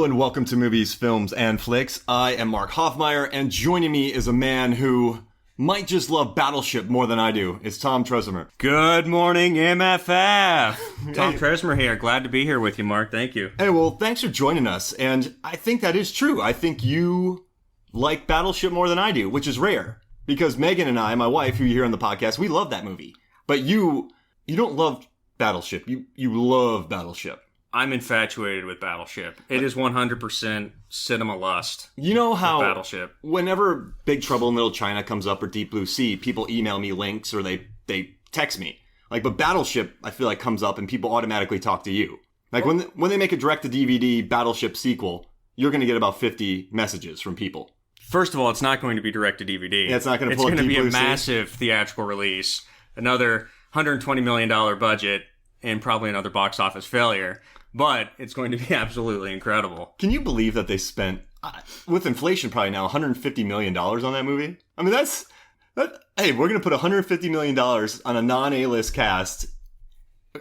and welcome to Movies, Films, and Flicks. I am Mark Hoffmeyer, and joining me is a man who might just love Battleship more than I do. It's Tom Tresemer. Good morning, MFF. Tom Tresemer here. Glad to be here with you, Mark. Thank you. Hey, well, thanks for joining us. And I think that is true. I think you like Battleship more than I do, which is rare. Because Megan and I, my wife, who you hear on the podcast, we love that movie. But you don't love Battleship. You love Battleship. I'm infatuated with Battleship. It is 100% cinema lust. You know how Battleship. Whenever Big Trouble in Little China comes up or Deep Blue Sea, people email me links or they text me. But Battleship, I feel like, comes up and people automatically talk to you. When they make a direct-to-DVD Battleship sequel, you're going to get about 50 messages from people. First of all, it's not going to be direct-to-DVD. Yeah, it's not going to pull It's going to be a Blue Sea. massive theatrical release. Another $120 million budget and probably another box office failure. But it's going to be absolutely incredible. Can you believe that they spent, with inflation probably now, $150 million on that movie? I mean, hey, we're going to put $150 million on a non-A-list cast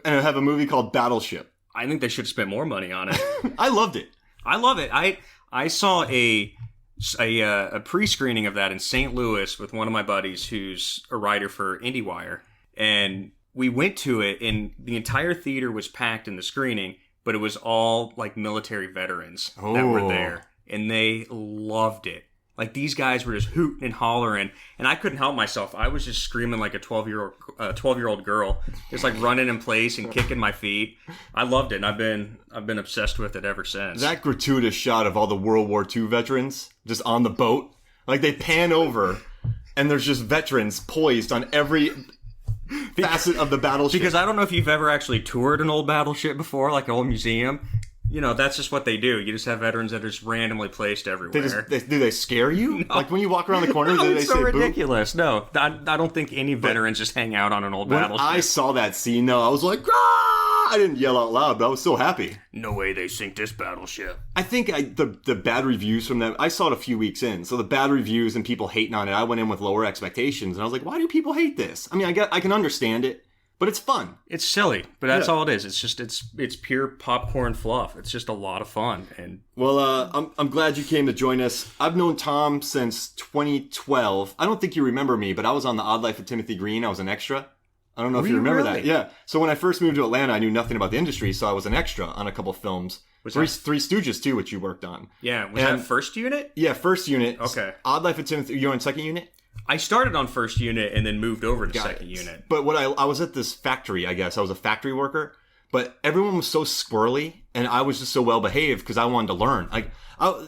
and have a movie called Battleship. I think they should have spent more money on it. I loved it. I love it. I saw a pre-screening of that in St. Louis with one of my buddies who's a writer for IndieWire. And we went to it, and the entire theater was packed in the screening. But it was all, military veterans that were there. And they loved it. These guys were just hooting and hollering. And I couldn't help myself. I was just screaming like a 12-year-old girl. Just, running in place and kicking my feet. I loved it. And I've been obsessed with it ever since. That gratuitous shot of all the World War II veterans just on the boat. They pan over, and there's just veterans poised on every facet of the battleship. Because I don't know if you've ever actually toured an old battleship before, like an old museum. That's just what they do. You just have veterans that are just randomly placed everywhere. Do they scare you? No. When you walk around the corner, do they it's say so ridiculous. Boo? No, I don't think any veterans just hang out on an old battleship. When I saw that scene, though, I was like, ah! I didn't yell out loud, but I was so happy. No way they sink this battleship. I think the bad reviews from them, I saw it a few weeks in, so the bad reviews and people hating on it, I went in with lower expectations, and I was like, why do people hate this? I mean, I can understand it, but it's fun. It's silly, but that's all it is. It's just, it's pure popcorn fluff. It's just a lot of fun. And well, I'm glad you came to join us. I've known Tom since 2012. I don't think you remember me, but I was on The Odd Life of Timothy Green. I was an extra. I don't know if you remember that. Yeah. So when I first moved to Atlanta, I knew nothing about the industry, so I was an extra on a couple films. Three Stooges, too, which you worked on. Yeah. Was that first unit? Yeah, first unit. Okay. Odd Life of Timothy. You were on second unit? I started on first unit and then moved over to second unit. But I was at this factory, I guess. I was a factory worker. But everyone was so squirrely, and I was just so well-behaved because I wanted to learn.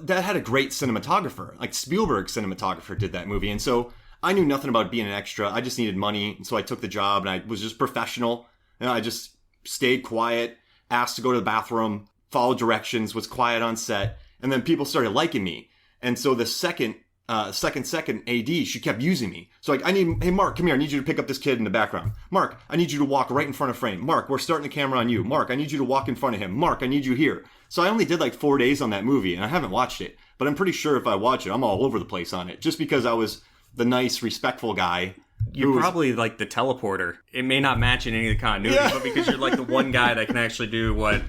That had a great cinematographer. Spielberg cinematographer did that movie. And so I knew nothing about being an extra. I just needed money. And so I took the job, and I was just professional. And I just stayed quiet, asked to go to the bathroom, followed directions, was quiet on set. And then people started liking me. And so the second AD, she kept using me. So hey, Mark, come here. I need you to pick up this kid in the background. Mark, I need you to walk right in front of frame. Mark, we're starting the camera on you. Mark, I need you to walk in front of him. Mark, I need you here. So I only did 4 days on that movie, and I haven't watched it. But I'm pretty sure if I watch it, I'm all over the place on it. Just because I was the nice, respectful guy. You're probably the teleporter. It may not match in any of the continuity, but because you're the one guy that can actually do what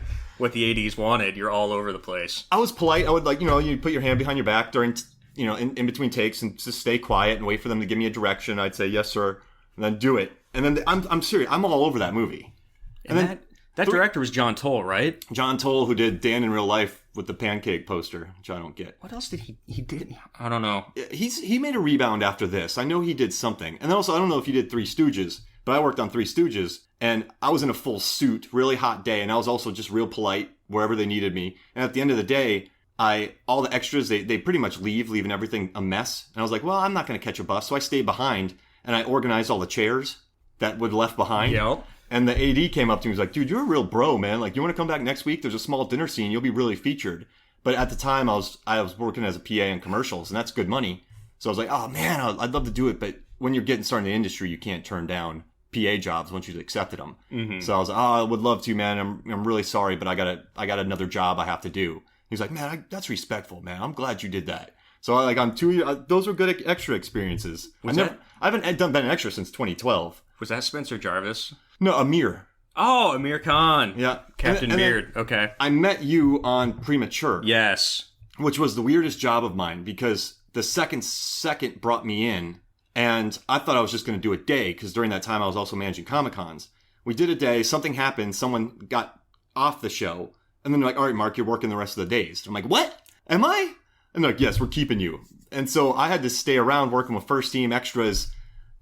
the ADs wanted, you're all over the place. I was polite. I would you put your hand behind your back during in between takes and just stay quiet and wait for them to give me a direction. I'd say, yes, sir, and then do it. And then I'm serious. I'm all over that movie. And then that director was John Toll, right? John Toll, who did Dan in Real Life with the pancake poster, which I don't get. What else did he did? I don't know. He made a rebound after this. I know he did something. And also, I don't know if he did Three Stooges, but I worked on Three Stooges, and I was in a full suit, really hot day, and I was also just real polite wherever they needed me. And at the end of the day, all the extras, they pretty much leaving everything a mess. And I was like, well, I'm not going to catch a bus. So I stayed behind, and I organized all the chairs that were left behind. Yep. And the AD came up to me and was like, dude, you're a real bro, man. You want to come back next week? There's a small dinner scene. You'll be really featured. But at the time, I was working as a PA in commercials, and that's good money. So I was like, oh, man, I'd love to do it. But when you're getting started in the industry, you can't turn down PA jobs once you've accepted them. Mm-hmm. So I was like, oh, I would love to, man. I'm really sorry, but I got another job I have to do. He's like, man, that's respectful, man. I'm glad you did that. So I'm 2 years. Those were good extra experiences. I haven't been an extra since 2012. Was that Spencer Jarvis? No, Amir. Oh, Amir Khan. Yeah. Captain And Beard. Okay. I met you on Premature. Yes. Which was the weirdest job of mine because the second brought me in and I thought I was just going to do a day because during that time I was also managing Comic-Cons. We did a day, something happened, someone got off the show and then they're like, all right, Mark, you're working the rest of the days. I'm like, what? Am I? And they're like, yes, we're keeping you. And so I had to stay around working with first team extras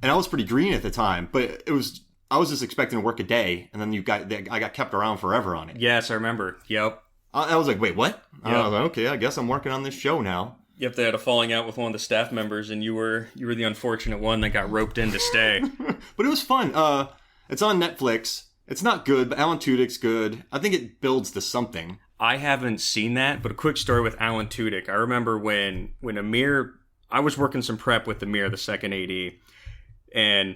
and I was pretty green at the time, but I was just expecting to work a day and then I got kept around forever on it. Yes, I remember. Yep. I was like, wait, what? Yep. I was like, okay, I guess I'm working on this show now. Yep, they had a falling out with one of the staff members, and you were the unfortunate one that got roped in to stay. But it was fun. It's on Netflix. It's not good, but Alan Tudyk's good. I think it builds to something. I haven't seen that, but a quick story with Alan Tudyk. I remember when Amir, I was working some prep with Amir, the second AD, and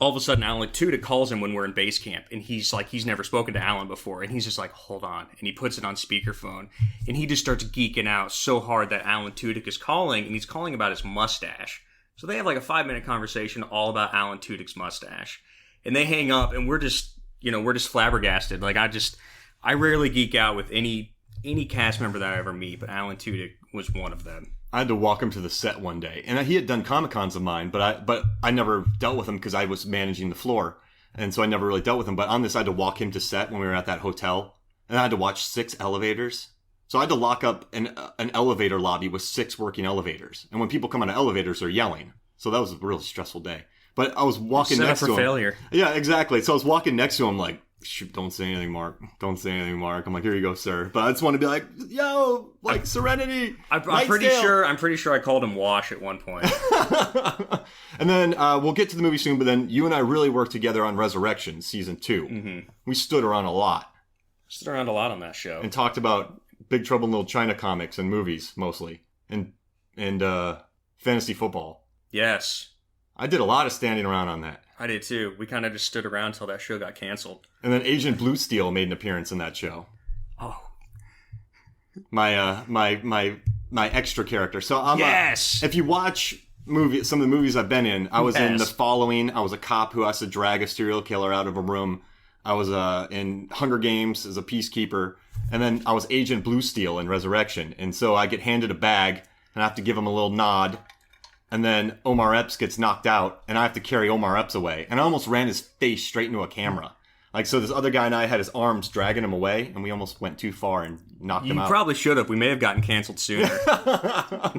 all of a sudden, Alan Tudyk calls him when we're in base camp, and he's like, he's never spoken to Alan before, and he's just like, hold on, and he puts it on speakerphone, and he just starts geeking out so hard that Alan Tudyk is calling, and he's calling about his mustache. So they have like a 5-minute conversation all about Alan Tudyk's mustache, and they hang up, and we're just flabbergasted. Like I rarely geek out with any cast member that I ever meet, but Alan Tudyk was one of them. I had to walk him to the set one day, and he had done Comic-Cons of mine, but I never dealt with him because I was managing the floor, and so I never really dealt with him. But on this, I had to walk him to set when we were at that hotel, and I had to watch 6 elevators. So I had to lock up an elevator lobby with 6 working elevators, and when people come on the elevators, they're yelling. So that was a really stressful day. But I was walking next to him. Failure. Yeah, exactly. So I was walking next to him like, shoot, don't say anything, Mark. Don't say anything, Mark. I'm like, here you go, sir. But I just want to be like, yo, like Serenity. I'm pretty sure I called him Wash at one point. And then we'll get to the movie soon, but then you and I really worked together on Resurrection, season 2. Mm-hmm. We stood around a lot. Stood around a lot on that show. And talked about Big Trouble in Little China comics and movies, mostly. And fantasy football. Yes. I did a lot of standing around on that. I did too. We kind of just stood around until that show got canceled. And then Agent Blue Steel made an appearance in that show. Oh. My extra character. So I'm yes. If you watch some of the movies I've been in, I was in The Following. I was a cop who has to drag a serial killer out of a room. I was in Hunger Games as a peacekeeper, and then I was Agent Blue Steel in Resurrection. And so I get handed a bag, and I have to give him a little nod. And then Omar Epps gets knocked out, and I have to carry Omar Epps away. And I almost ran his face straight into a camera. Like, so this other guy and I had his arms dragging him away, and we almost went too far and knocked him out. You probably should have. We may have gotten canceled sooner.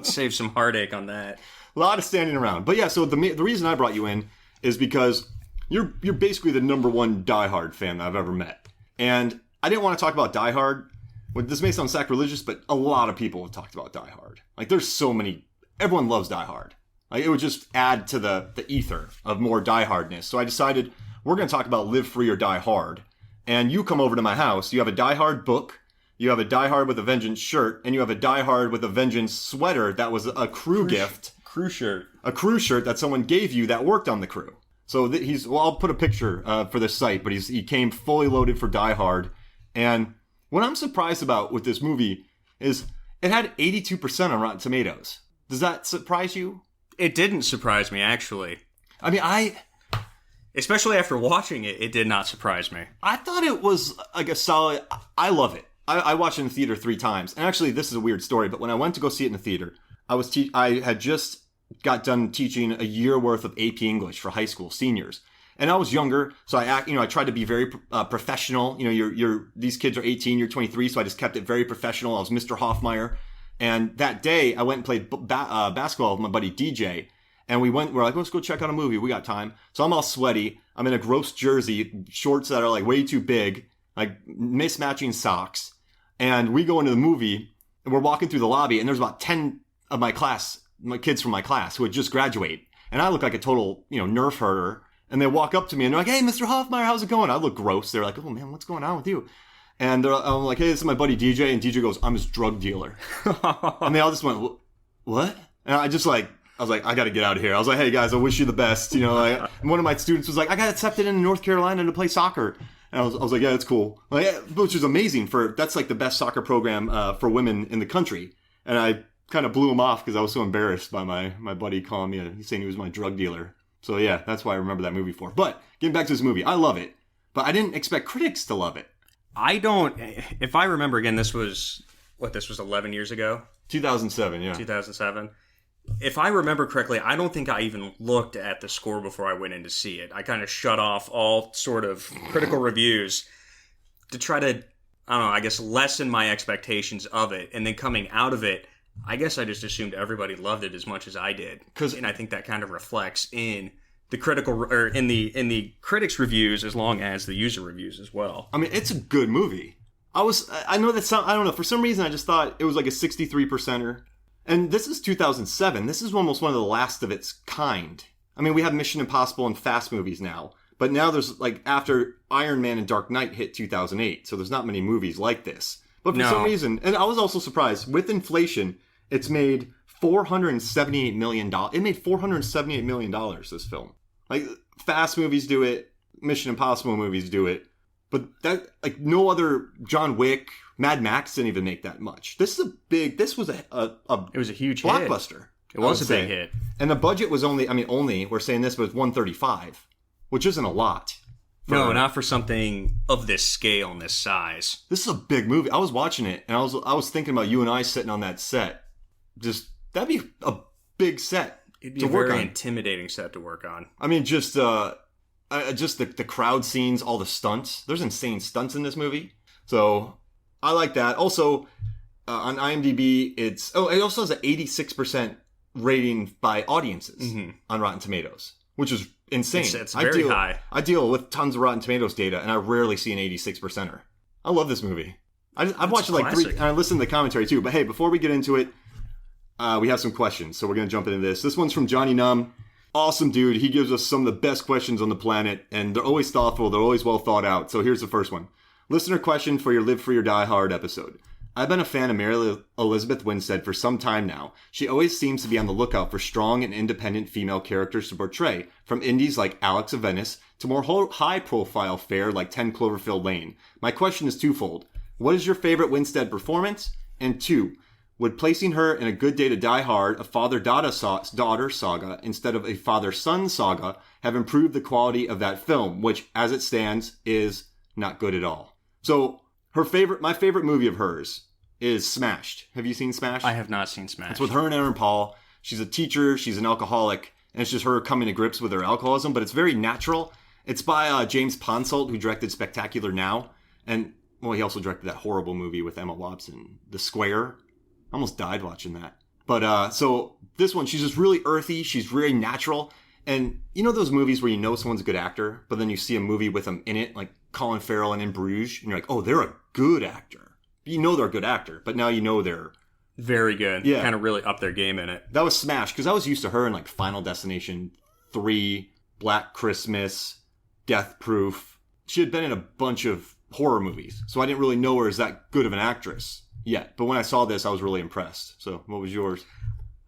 Save some heartache on that. A lot of standing around. But yeah, so the reason I brought you in is because you're basically the number one Die Hard fan that I've ever met. And I didn't want to talk about Die Hard. Well, this may sound sacrilegious, but a lot of people have talked about Die Hard. Like, there's so many. Everyone loves Die Hard. Like, it would just add to the ether of more Die Hardness. So I decided we're going to talk about Live Free or Die Hard. And you come over to my house. You have a Die Hard book. You have a Die Hard with a Vengeance shirt. And you have a Die Hard with a Vengeance sweater that was a crew gift. Crew shirt. A crew shirt that someone gave you that worked on the crew. So I'll put a picture for the site, but he came fully loaded for Die Hard. And what I'm surprised about with this movie is it had 82% on Rotten Tomatoes. Does that surprise you? It didn't surprise me, actually. I mean, especially after watching it, it did not surprise me. I thought it was like a solid. I love it. I watched it in the theater 3 times. And actually, this is a weird story, but when I went to go see it in the theater, I had just got done teaching a year worth of AP English for high school seniors. And I was younger, so I tried to be very professional. These kids are 18, you're 23, so I just kept it very professional. I was Mr. Hoffmeyer. And that day, I went and played basketball with my buddy DJ. And we're like, let's go check out a movie. We got time. So I'm all sweaty. I'm in a gross jersey, shorts that are like way too big, like mismatching socks. And we go into the movie, and we're walking through the lobby, and there's about 10 of my kids from my class who had just graduated. And I look like a total, nerf herder. And they walk up to me, and they're like, hey, Mr. Hoffmeyer, how's it going? I look gross. They're like, oh, man, what's going on with you? And I'm like, hey, this is my buddy DJ. And DJ goes, I'm his drug dealer. And they all just went, what? And I was like, I got to get out of here. I was like, hey, guys, I wish you the best. And one of my students was like, I got accepted into North Carolina to play soccer. And I was like, yeah, that's cool. Which is amazing. That's like the best soccer program for women in the country. And I kind of blew him off because I was so embarrassed by my buddy calling me, he's saying he was my drug dealer. So yeah, that's why I remember that movie for. But getting back to this movie, I love it. but I didn't expect critics to love it. I don't. If I remember again, this was 11 years ago? 2007, yeah. 2007. If I remember correctly, I don't think I even looked at the score before I went in to see it. I kind of shut off all sort of critical reviews to try to, I don't know, I guess lessen my expectations of it. And then coming out of it, I guess I just assumed everybody loved it as much as I did. And I think that kind of reflects in the critical or in the critics' reviews as long as the user reviews as well. I mean, it's a good movie. I know that I don't know, for some reason I just thought it was like a 63%er. And this is 2007. This is almost one of the last of its kind. I mean, we have Mission Impossible and Fast movies now, but now there's like after Iron Man and Dark Knight hit 2008, so there's not many movies like this. But for some reason, and I was also surprised, with inflation, it's made $478 million. It made $478 million, this film. Like, Fast movies do it, Mission Impossible movies do it, but that, like, no other John Wick, Mad Max didn't even make that much. This was a it was a huge blockbuster. It was a big hit. And the budget was only, we're saying this, but it's 135, which isn't a lot. No, not for something of this scale and this size. This is a big movie. I was watching it, and I was thinking about you and I sitting on that set. That'd be a big set. It'd be a very intimidating set to work on. I mean, just the crowd scenes, all the stunts. There's insane stunts in this movie. So I like that. Also, on IMDb, it also has an 86% rating by audiences on Rotten Tomatoes, which is insane. It's very high. I deal with tons of Rotten Tomatoes data, and I rarely see an 86%er. I love this movie. I've watched it like 3, and I listened to the commentary too. But hey, before we get into it, we have some questions, so we're going to jump into this. This one's from Johnny Num. Awesome dude. He gives us some of the best questions on the planet, and they're always thoughtful. They're always well thought out. So here's the first one. Listener question for your Live Free or Die Hard episode. I've been a fan of Mary Elizabeth Winstead for some time now. She always seems to be on the lookout for strong and independent female characters to portray, from indies like Alex of Venice to more high-profile fare like 10 Cloverfield Lane. My question is twofold. What is your favorite Winstead performance? And 2, would placing her in A Good Day to Die Hard, a father-daughter saga, instead of a father-son saga, have improved the quality of that film, which, as it stands, is not good at all? So, my favorite movie of hers is Smashed. Have you seen Smashed? I have not seen Smashed. It's with her and Aaron Paul. She's a teacher. She's an alcoholic. And it's just her coming to grips with her alcoholism. But it's very natural. It's by James Ponsoldt, who directed Spectacular Now. And, well, he also directed that horrible movie with Emma Watson, The Square. I almost died watching that. But, so, this one, she's just really earthy. She's very natural. And you know those movies where you know someone's a good actor, but then you see a movie with them in it, like Colin Farrell and In Bruges, and you're like, oh, they're a good actor. You know they're a good actor, but now you know they're very good. Yeah. Kind of really up their game in it. That was Smash, because I was used to her in like Final Destination 3, Black Christmas, Death Proof. She had been in a bunch of horror movies, so I didn't really know her as that good of an actress yet. But when I saw this, I was really impressed. So what was yours?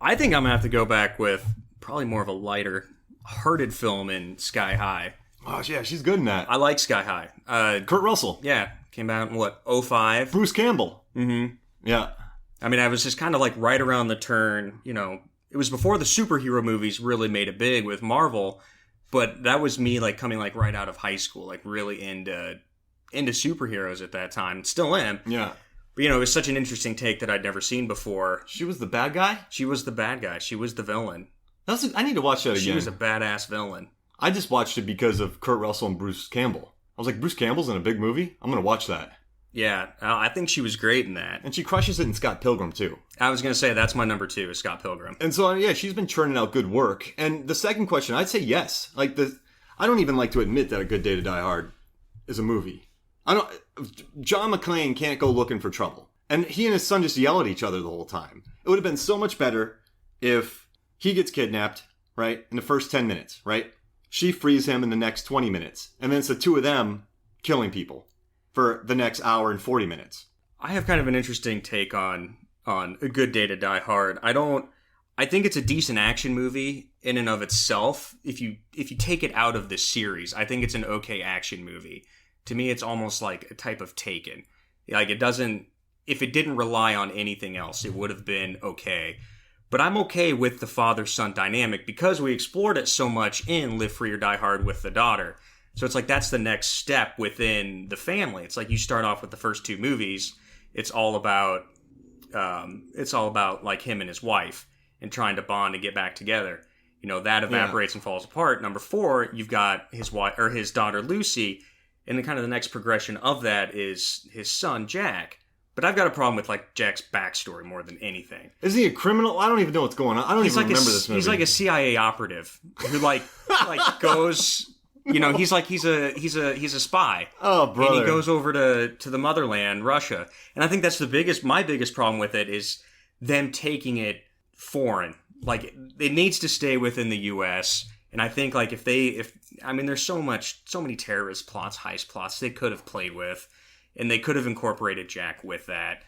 I think I'm going to have to go back with probably more of a lighter hearted film in Sky High. Oh, yeah, she's good in that. I like Sky High. Kurt Russell. Yeah, came out in, 2005? Bruce Campbell. Mm-hmm. Yeah. I mean, I was just kind of like right around the turn, it was before the superhero movies really made it big with Marvel, but that was me like coming like right out of high school, like really into superheroes at that time. Still am. Yeah. But, it was such an interesting take that I'd never seen before. She was the bad guy? She was the bad guy. She was the villain. I need to watch that again. She was a badass villain. I just watched it because of Kurt Russell and Bruce Campbell. I was like, Bruce Campbell's in a big movie? I'm going to watch that. Yeah, I think she was great in that. And she crushes it in Scott Pilgrim, too. I was going to say, that's my number 2, is Scott Pilgrim. And so, yeah, she's been churning out good work. And the second question, I'd say yes. I don't even like to admit that A Good Day to Die Hard is a movie. John McClane can't go looking for trouble. And he and his son just yell at each other the whole time. It would have been so much better if he gets kidnapped, right, in the first 10 minutes, right? She frees him in the next 20 minutes. And then it's the two of them killing people for the next hour and 40 minutes. I have kind of an interesting take on A Good Day to Die Hard. I think it's a decent action movie in and of itself. If you take it out of this series, I think it's an okay action movie. To me, it's almost like a type of Taken. Like, if it didn't rely on anything else, it would have been okay. But I'm okay with the father-son dynamic because we explored it so much in Live Free or Die Hard with the daughter. So it's like that's the next step within the family. It's like you start off with the first two movies. It's all about like him and his wife and trying to bond and get back together. You know, that evaporates and falls apart. Number 4, you've got his wife or his daughter Lucy, and then kind of the next progression of that is his son Jack. But I've got a problem with like Jack's backstory more than anything. Is he a criminal? I don't even know what's going on. I don't even remember this movie. He's like a CIA operative who like goes. You know, he's a spy. Oh, brother! And he goes over to the motherland, Russia, and I think that's my biggest problem with it is them taking it foreign. Like it needs to stay within the U.S. And I think like if there's so many terrorist plots, heist plots they could have played with, and they could have incorporated Jack with that,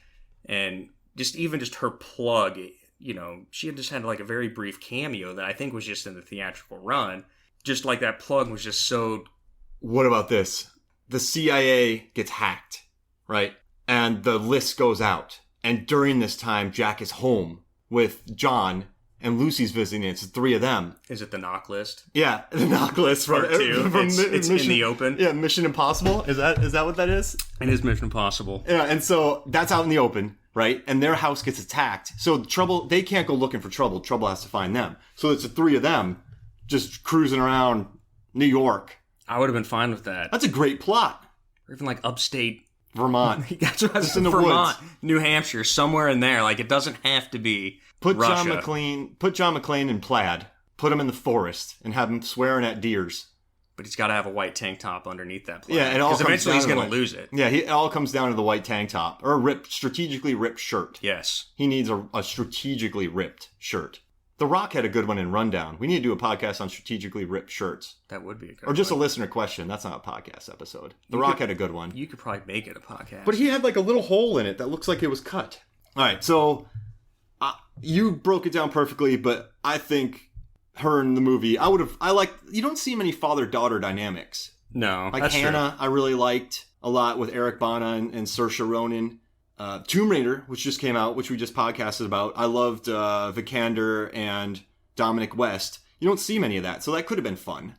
and just her plug. You know, she had just had like a very brief cameo that I think was just in the theatrical run. Just like that plug was just so... What about this? The CIA gets hacked, right? And the list goes out. And during this time, Jack is home with John, and Lucy's visiting. It's the 3 of them. Is it the knock list? Yeah, the knock list. Part 2. It's in the open. Yeah, Mission Impossible. Is that what that is? It is Mission Impossible. Yeah, and so that's out in the open, right? And their house gets attacked. So they can't go looking for trouble. Trouble has to find them. So it's the 3 of them just cruising around New York. I would have been fine with that. That's a great plot. Or even like upstate Vermont. That's what I was in the Vermont, woods. New Hampshire, somewhere in there. Like it doesn't have to be Russia. Put John McClane in plaid. Put him in the forest and have him swearing at deers. But he's got to have a white tank top underneath that plaid. Yeah, and all because eventually he's going to lose it. Yeah, it all comes down to the white tank top or a strategically ripped shirt. Yes, he needs a strategically ripped shirt. The Rock had a good one in Rundown. We need to do a podcast on strategically ripped shirts. That would be a good Or just one. a listener question. That's not a podcast episode. The Rock had a good one. You could probably make it a podcast. But he had like a little hole in it that looks like it was cut. All right, so you broke it down perfectly, but I think her in the movie, you don't see many father-daughter dynamics. No, like that's Hannah, true. I really liked a lot with Eric Bana and Saoirse Ronan. Tomb Raider, which just came out, which we just podcasted about. I loved Vikander and Dominic West. You don't see many of that, so that could have been fun.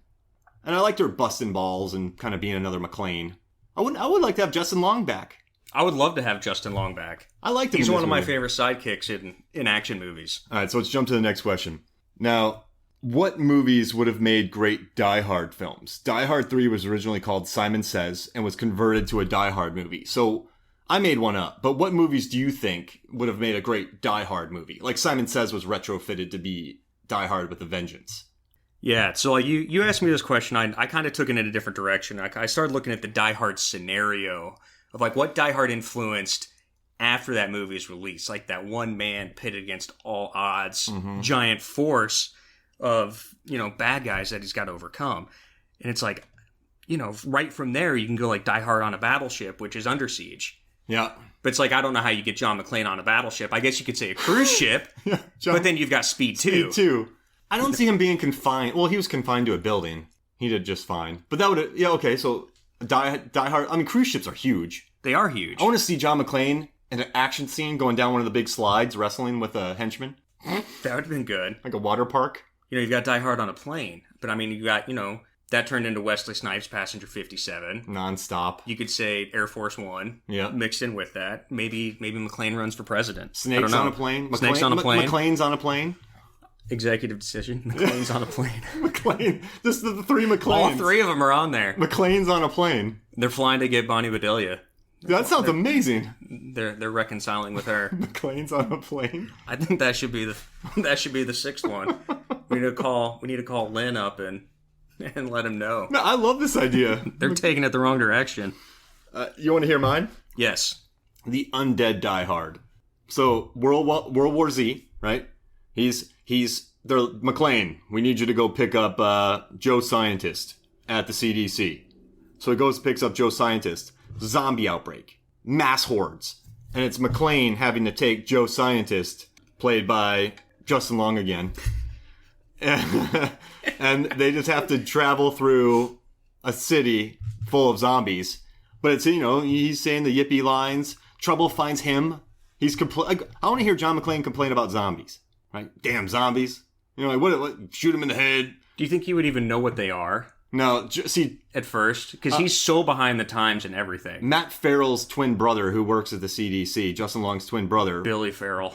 And I liked her busting balls and kind of being another McClane. I would like to have Justin Long back. I would love to have Justin Long back. I liked him. He's one of my favorite sidekicks in action movies. All right, so let's jump to the next question. Now, what movies would have made great Die Hard films? Die Hard 3 was originally called Simon Says and was converted to a Die Hard movie. So I made one up, but what movies do you think would have made a great Die Hard movie? Like Simon Says was retrofitted to be Die Hard with a Vengeance. Yeah, so like you asked me this question, I kind of took it in a different direction. I started looking at the Die Hard scenario of like what Die Hard influenced after that movie's release. Like that one man pitted against all odds, giant force of, bad guys that he's got to overcome. And it's like, right from there you can go like Die Hard on a battleship, which is Under Siege. Yeah. But it's like, I don't know how you get John McClane on a battleship. I guess you could say a cruise ship, yeah, but then you've got Speed 2. Speed 2. I don't see him being confined. Well, he was confined to a building. He did just fine. But that would, yeah, okay, so Die Hard, I mean, cruise ships are huge. They are huge. I want to see John McClane in an action scene going down one of the big slides, wrestling with a henchman. That would have been good. Like a water park. You've got Die Hard on a plane. But I mean, you got, that turned into Wesley Snipes' Passenger 57. Non-stop. You could say Air Force One. Yeah. Mixed in with that. Maybe McClane runs for president. Snakes on a plane. Snakes on a plane. McClane's on a plane. Executive decision. McClane's on a plane. McClane. Just the 3 McClanes. All 3 of them are on there. McClane's on a plane. They're flying to get Bonnie Bedelia. That sounds amazing. They're reconciling with her. McClane's on a plane. I think that should be the 6th one. We need to call Len up and let him know. No, I love this idea. They're taking it the wrong direction. You want to hear mine? Yes. The undead Die Hard. So World War Z, right? They're McClane. We need you to go pick up Joe Scientist at the CDC. So he goes, picks up Joe Scientist. Zombie outbreak, mass hordes, and it's McClane having to take Joe Scientist, played by Justin Long again, and they just have to travel through a city full of zombies. But it's he's saying the yippee lines. Trouble finds him. I want to hear John McClane complain about zombies. Right? Damn zombies. What? Shoot him in the head. Do you think he would even know what they are? No, see, at first, because he's so behind the times and everything. Matt Farrell's twin brother, who works at the CDC, Justin Long's twin brother, Billy Farrell.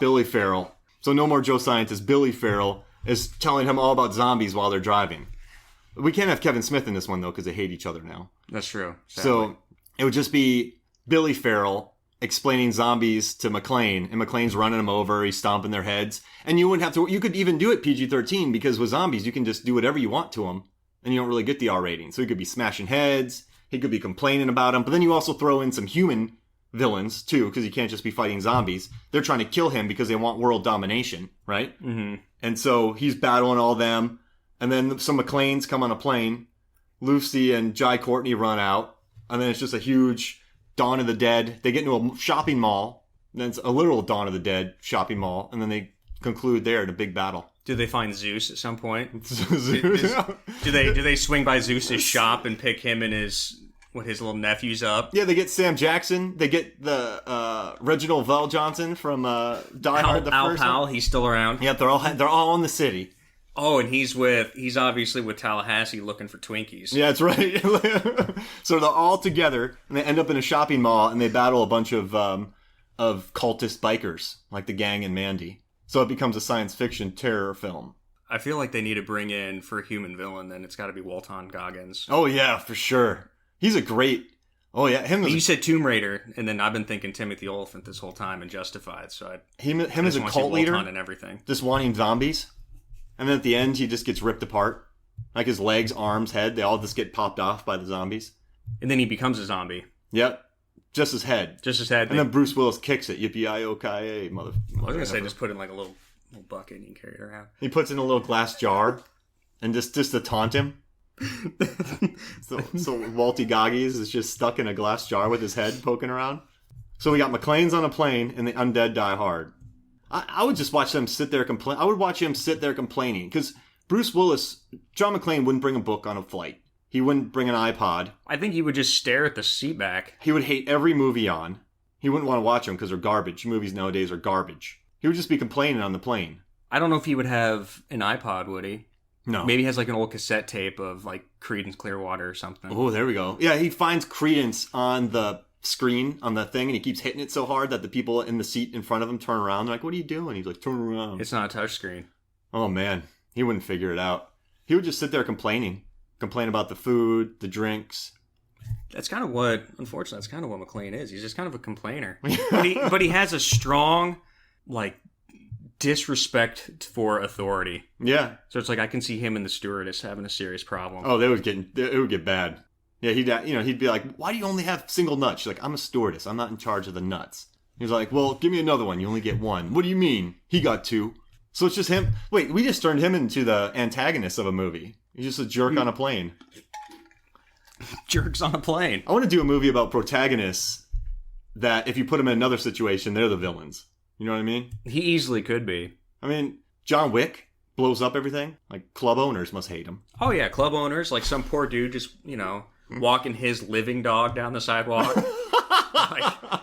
So no more Joe Scientist. Billy Farrell is telling him all about zombies while they're driving. We can't have Kevin Smith in this one, though, because they hate each other now. That's true. Sadly. So it would just be Billy Farrell explaining zombies to McClane, and McClane's running them over, he's stomping their heads. And you wouldn't have to, you could even do it PG-13, because with zombies, you can just do whatever you want to them, and you don't really get the R rating. So he could be smashing heads, he could be complaining about them, but then you also throw in some human villains, too, because you can't just be fighting zombies. They're trying to kill him because they want world domination, right? Mm-hmm. And so he's battling all them, and then some McClanes come on a plane, Lucy and Jai Courtney run out, and then it's just a huge Dawn of the Dead. They get into a shopping mall, and then it's a literal Dawn of the Dead shopping mall, and then they conclude there in a big battle. Do they find Zeus at some point? Zeus? Do they swing by Zeus's shop and pick him and his little nephews up? Yeah, they get Sam Jackson. They get the Reginald Vell Johnson from Die Hard. The Al first Powell, one. he's still around. Yeah, they're all in the city. Oh, and he's obviously with Tallahassee looking for Twinkies. Yeah, that's right. So they're all together, and they end up in a shopping mall, and they battle a bunch of cultist bikers, like the gang in Mandy. So it becomes a science fiction terror film. I feel like they need to bring in, for a human villain, then it's got to be Walton Goggins. Oh, yeah, for sure. He's a great... Oh, yeah. You said Tomb Raider, and then I've been thinking Timothy Olyphant this whole time and Justified. So him as a cult leader, and everything, just wanting zombies. And then at the end, he just gets ripped apart. Like his legs, arms, head, they all just get popped off by the zombies. And then he becomes a zombie. Yep. Just his head. And then Bruce Willis kicks it. Yippee-yi-yo-ki-yay, mother... I was going to say just put in like a little bucket and you can carry it around. He puts in a little glass jar, and just to taunt him. so Walty Goggins is just stuck in a glass jar with his head poking around. So we got McClane's on a plane, and the undead die hard. I would just watch them sit there complain. I would watch him sit there complaining, because Bruce Willis, John McClane wouldn't bring a book on a flight. He wouldn't bring an iPod. I think he would just stare at the seat back. He would hate every movie on. He wouldn't want to watch them because they're garbage. Movies nowadays are garbage. He would just be complaining on the plane. I don't know if he would have an iPod, would he? No. Maybe he has like an old cassette tape of like Creedence Clearwater or something. Oh, there we go. Yeah, he finds Creedence on the screen, on the thing, and he keeps hitting it so hard that the people in the seat in front of him turn around. They're like, what are you doing? He's like, turn around. It's not a touchscreen. Oh, man. He wouldn't figure it out. He would just sit there complaining. Complain about the food, the drinks. Unfortunately, that's kind of what McClane is. He's just kind of a complainer. but he has a strong, like, disrespect for authority. Yeah. So it's like I can see him and the stewardess having a serious problem. Oh, it would get bad. Yeah, he'd be like, why do you only have single nuts? She's like, I'm a stewardess. I'm not in charge of the nuts. He's like, well, give me another one. You only get one. What do you mean? He got two. So it's just him. Wait, we just turned him into the antagonist of a movie. He's just a jerk on a plane. Jerks on a plane. I want to do a movie about protagonists that if you put them in another situation, they're the villains. You know what I mean? He easily could be. I mean, John Wick blows up everything. Like, club owners must hate him. Oh, yeah, club owners. Like, some poor dude just, walking his living dog down the sidewalk. Like,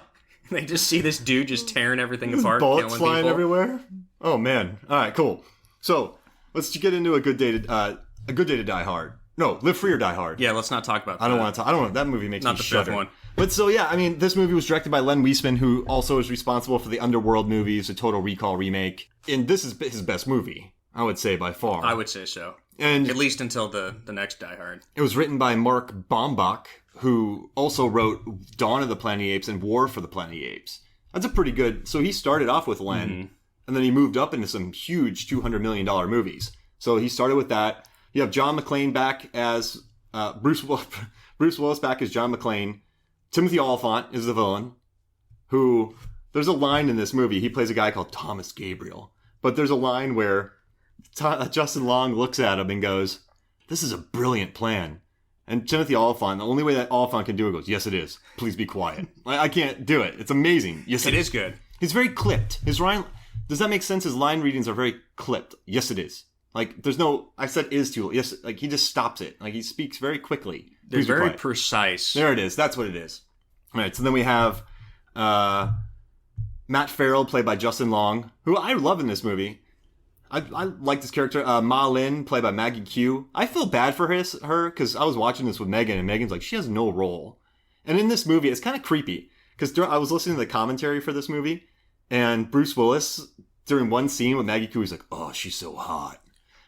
they just see this dude just tearing everything apart, bullets killing flying people everywhere. Oh, man. All right, cool. So, let's get into a good day to die hard. No, Live Free or Die Hard. Yeah, let's not talk about that. I don't want to talk. I don't want that movie makes not me the shudder. fifth one. But so yeah, I mean, this movie was directed by Len Wiseman, who also is responsible for the Underworld movies, the Total Recall remake. And this is his best movie, I would say, by far. I would say so. And at least until the next Die Hard. It was written by Mark Baumbach, who also wrote Dawn of the Planet of the Apes and War for the Planet of the Apes. That's a pretty good... So he started off with Len, and then he moved up into some huge $200 million movies. So he started with that. You have John McClane back as... Bruce Willis back as John McClane. Timothy Olyphant is the villain, who... There's a line in this movie. He plays a guy called Thomas Gabriel. But there's a line where Justin Long looks at him and goes, this is a brilliant plan. And Timothy Olyphant, the only way that Olyphant can do it, goes, yes, it is. Please be quiet. I can't do it. It's amazing. Yes, it is good. He's very clipped. His line... Does that make sense? His line readings are very clipped. Yes, it is. Like, there's no... I said is too... Yes, like, he just stops it. Like, he speaks very quickly. They're very precise. There it is. That's what it is. All right, so then we have Matt Farrell, played by Justin Long, who I love in this movie. I like this character. Ma Lin, played by Maggie Q. I feel bad for her because I was watching this with Megan, and Megan's like, she has no role. And in this movie, it's kind of creepy because I was listening to the commentary for this movie, and Bruce Willis, during one scene with Maggie Q, he's like, oh, she's so hot.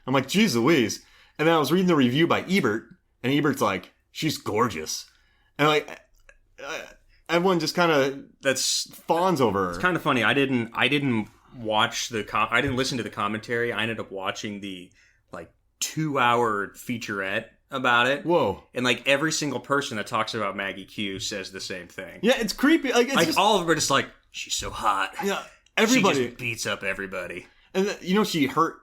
I'm like, geez Louise. And then I was reading the review by Ebert, and Ebert's like, she's gorgeous. And like, everyone just kind of fawns over her. It's kind of funny. I didn't watch I didn't listen to the commentary. I ended up watching the 2-hour featurette about it. Whoa. And every single person that talks about Maggie Q says the same thing. Yeah, it's creepy. It's all of them are just like, she's so hot. Yeah, everybody. She just beats up everybody. And she hurt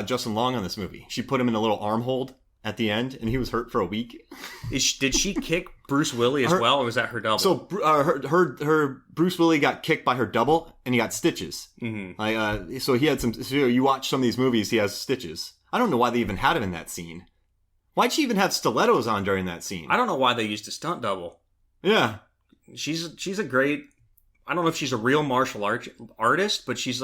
Justin Long on this movie. She put him in a little arm hold at the end, and he was hurt for a week. Did she kick Bruce Willis as well, or was that her double? So her Bruce Willis got kicked by her double, and he got stitches. Mm-hmm. So he had some. So you watch some of these movies, he has stitches. I don't know why they even had him in that scene. Why'd she even have stilettos on during that scene? I don't know why they used a stunt double. Yeah, she's a great. I don't know if she's a real martial artist, but she's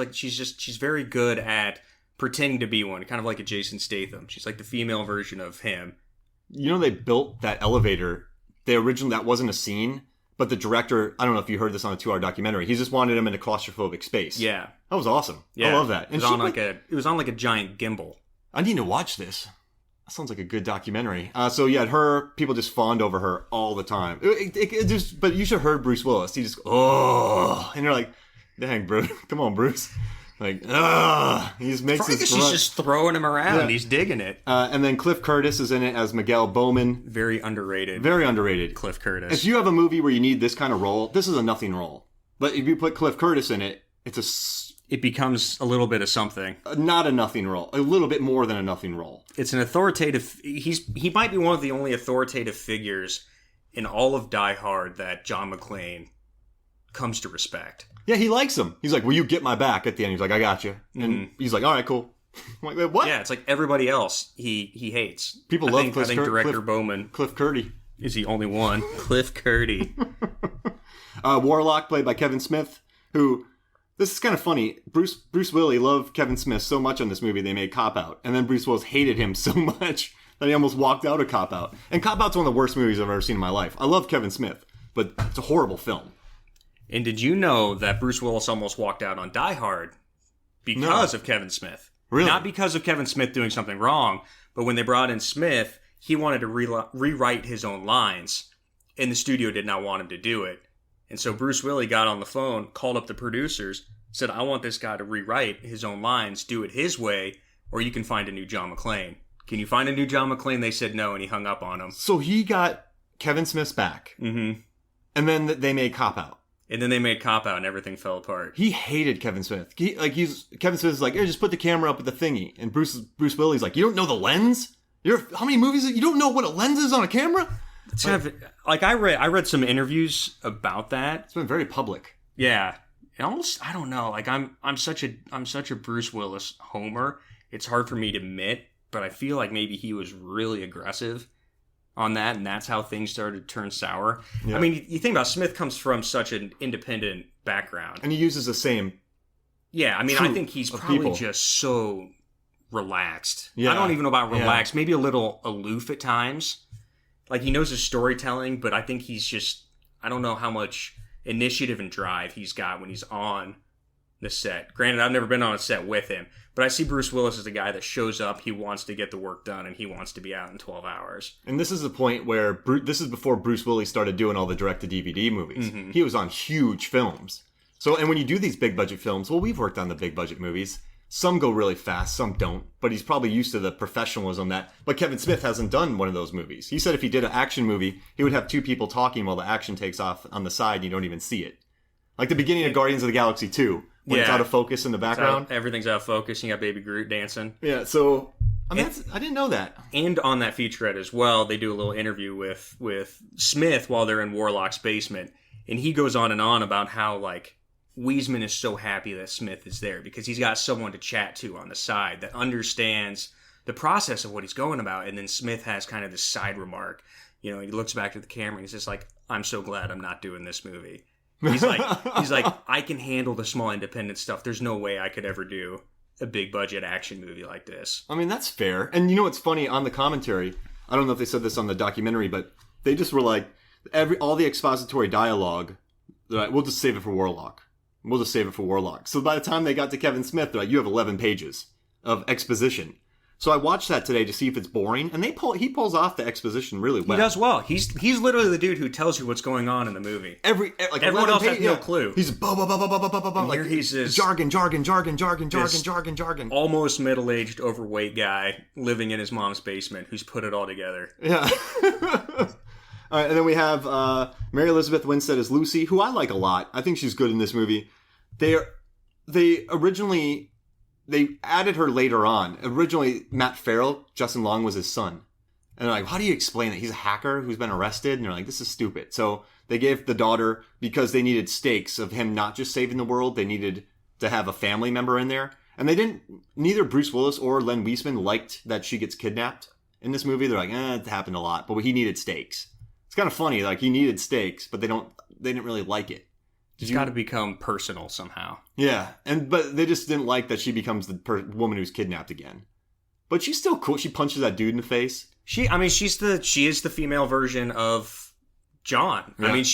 very good at pretending to be one, kind of like a Jason Statham. She's like the female version of him. They built that elevator. That wasn't a scene, but the director, I don't know if you heard this on a 2-hour documentary, he just wanted him in a claustrophobic space. Yeah. That was awesome. Yeah. I love that. And it was on a giant gimbal. I need to watch this. That sounds like a good documentary. People just fawned over her all the time. But you should have heard Bruce Willis. He just, oh, and you're like, dang, Bruce, come on, Bruce. Like, he just makes this grunt. She's just throwing him around. Yeah. He's digging it. And then Cliff Curtis is in it as Miguel Bowman. Very underrated. Very underrated. Cliff Curtis. If you have a movie where you need this kind of role, this is a nothing role. But if you put Cliff Curtis in it, it becomes a little bit of something. Not a nothing role. A little bit more than a nothing role. It's an authoritative. He might be one of the only authoritative figures in all of Die Hard that John McClane comes to respect. Yeah, he likes him. He's like, will you get my back at the end? He's like, I got you. And he's like, all right, cool. I'm like, what? Yeah, it's like everybody else he hates. People love Cliff Curtis. I think director Bowman. Cliff Curdy. Is the only one. Cliff Curdy. Warlock, played by Kevin Smith, who... This is kind of funny. Bruce Willis loved Kevin Smith so much on this movie they made Cop Out. And then Bruce Willis hated him so much that he almost walked out of Cop Out. And Cop Out's one of the worst movies I've ever seen in my life. I love Kevin Smith, but it's a horrible film. And did you know that Bruce Willis almost walked out on Die Hard because of Kevin Smith? Really? Not because of Kevin Smith doing something wrong, but when they brought in Smith, he wanted to rewrite his own lines, and the studio did not want him to do it. And so Bruce Willis got on the phone, called up the producers, said, I want this guy to rewrite his own lines, do it his way, or you can find a new John McClane. Can you find a new John McClane? They said no, and he hung up on him. So he got Kevin Smith's back. Mm-hmm. And then they made Cop Out. And then they made Cop Out, and everything fell apart. He hated Kevin Smith. Kevin Smith's like, just put the camera up with the thingy. And Bruce Willis like, you don't know the lens? How many movies? You don't know what a lens is on a camera? It's I read some interviews about that. It's been very public. Yeah. And almost, I don't know, I'm such a Bruce Willis homer. It's hard for me to admit, but I feel like maybe he was really aggressive on that, and that's how things started to turn sour. Yeah. I mean, you think about Smith comes from such an independent background. And he uses the same. Yeah, I mean, I think he's probably just so relaxed. Yeah. I don't even know about relaxed, maybe a little aloof at times. Like, he knows his storytelling, but I think he's just, I don't know how much initiative and drive he's got when he's on the set. Granted, I've never been on a set with him, but I see Bruce Willis as a guy that shows up, he wants to get the work done, and he wants to be out in 12 hours. And this is the point where, this is before Bruce Willis started doing all the direct-to-DVD movies. Mm-hmm. He was on huge films. So, and when you do these big-budget films, well, we've worked on the big-budget movies. Some go really fast, some don't. But he's probably used to the professionalism that... But Kevin Smith hasn't done one of those movies. He said if he did an action movie, he would have two people talking while the action takes off on the side and you don't even see it. Like the beginning of Guardians of the Galaxy 2, when it's out of focus in the background. Everything's out of focus. You got Baby Groot dancing. Yeah, so... I mean, I didn't know that. And on that featurette as well, they do a little interview with Smith while they're in Warlock's basement. And he goes on and on about how, like... Wiseman is so happy that Smith is there because he's got someone to chat to on the side that understands the process of what he's going about. And then Smith has kind of this side remark. You know, he looks back at the camera and he's just like, I'm so glad I'm not doing this movie. He's like, I can handle the small independent stuff. There's no way I could ever do a big budget action movie like this. I mean, that's fair. And you know what's funny on the commentary? I don't know if they said this on the documentary, but they just were like, all the expository dialogue, they're like, we'll just save it for Warlock. We'll just save it for Warlock. So by the time they got to Kevin Smith, they're like, you have 11 pages of exposition. So I watched that today to see if it's boring, and he pulls off the exposition really well. He does well. He's literally the dude who tells you what's going on in the movie. Everyone else has no clue. He's blah blah blah blah blah blah blah. Here he's this jargon. Almost middle-aged, overweight guy living in his mom's basement who's put it all together. Yeah. All right, and then we have Mary Elizabeth Winstead as Lucy, who I like a lot. I think she's good in this movie. They added her later on. Originally, Matt Farrell, Justin Long, was his son. And they're like, how do you explain that? He's a hacker who's been arrested? And they're like, this is stupid. So they gave the daughter, because they needed stakes of him not just saving the world, they needed to have a family member in there. And neither Bruce Willis or Len Wiseman liked that she gets kidnapped in this movie. They're like, it happened a lot. But he needed stakes. It's kind of funny. Like, he needed stakes, but they didn't really like it. It's got to become personal somehow. Yeah, but they just didn't like that she becomes the woman who's kidnapped again. But she's still cool. She punches that dude in the face. She is the female version of John. Yeah. I mean,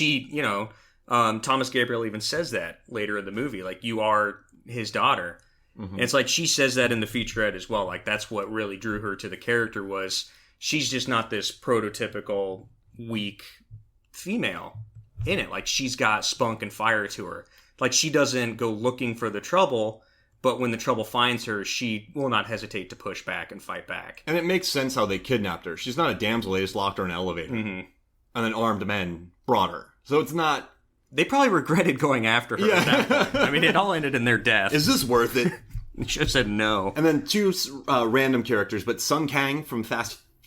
Thomas Gabriel even says that later in the movie. Like, you are his daughter. Mm-hmm. And it's like she says that in the featurette as well. Like, that's what really drew her to the character, was she's just not this prototypical weak female in it. Like, she's got spunk and fire to her. Like, she doesn't go looking for the trouble, but when the trouble finds her, she will not hesitate to push back and fight back. And it makes sense how they kidnapped her. She's not a damsel. They just locked her in an elevator. Mm-hmm. And then armed men brought her. So it's not... They probably regretted going after her at that point. I mean, it all ended in their death. Is this worth it? You should have said no. And then two random characters, but Sung Kang from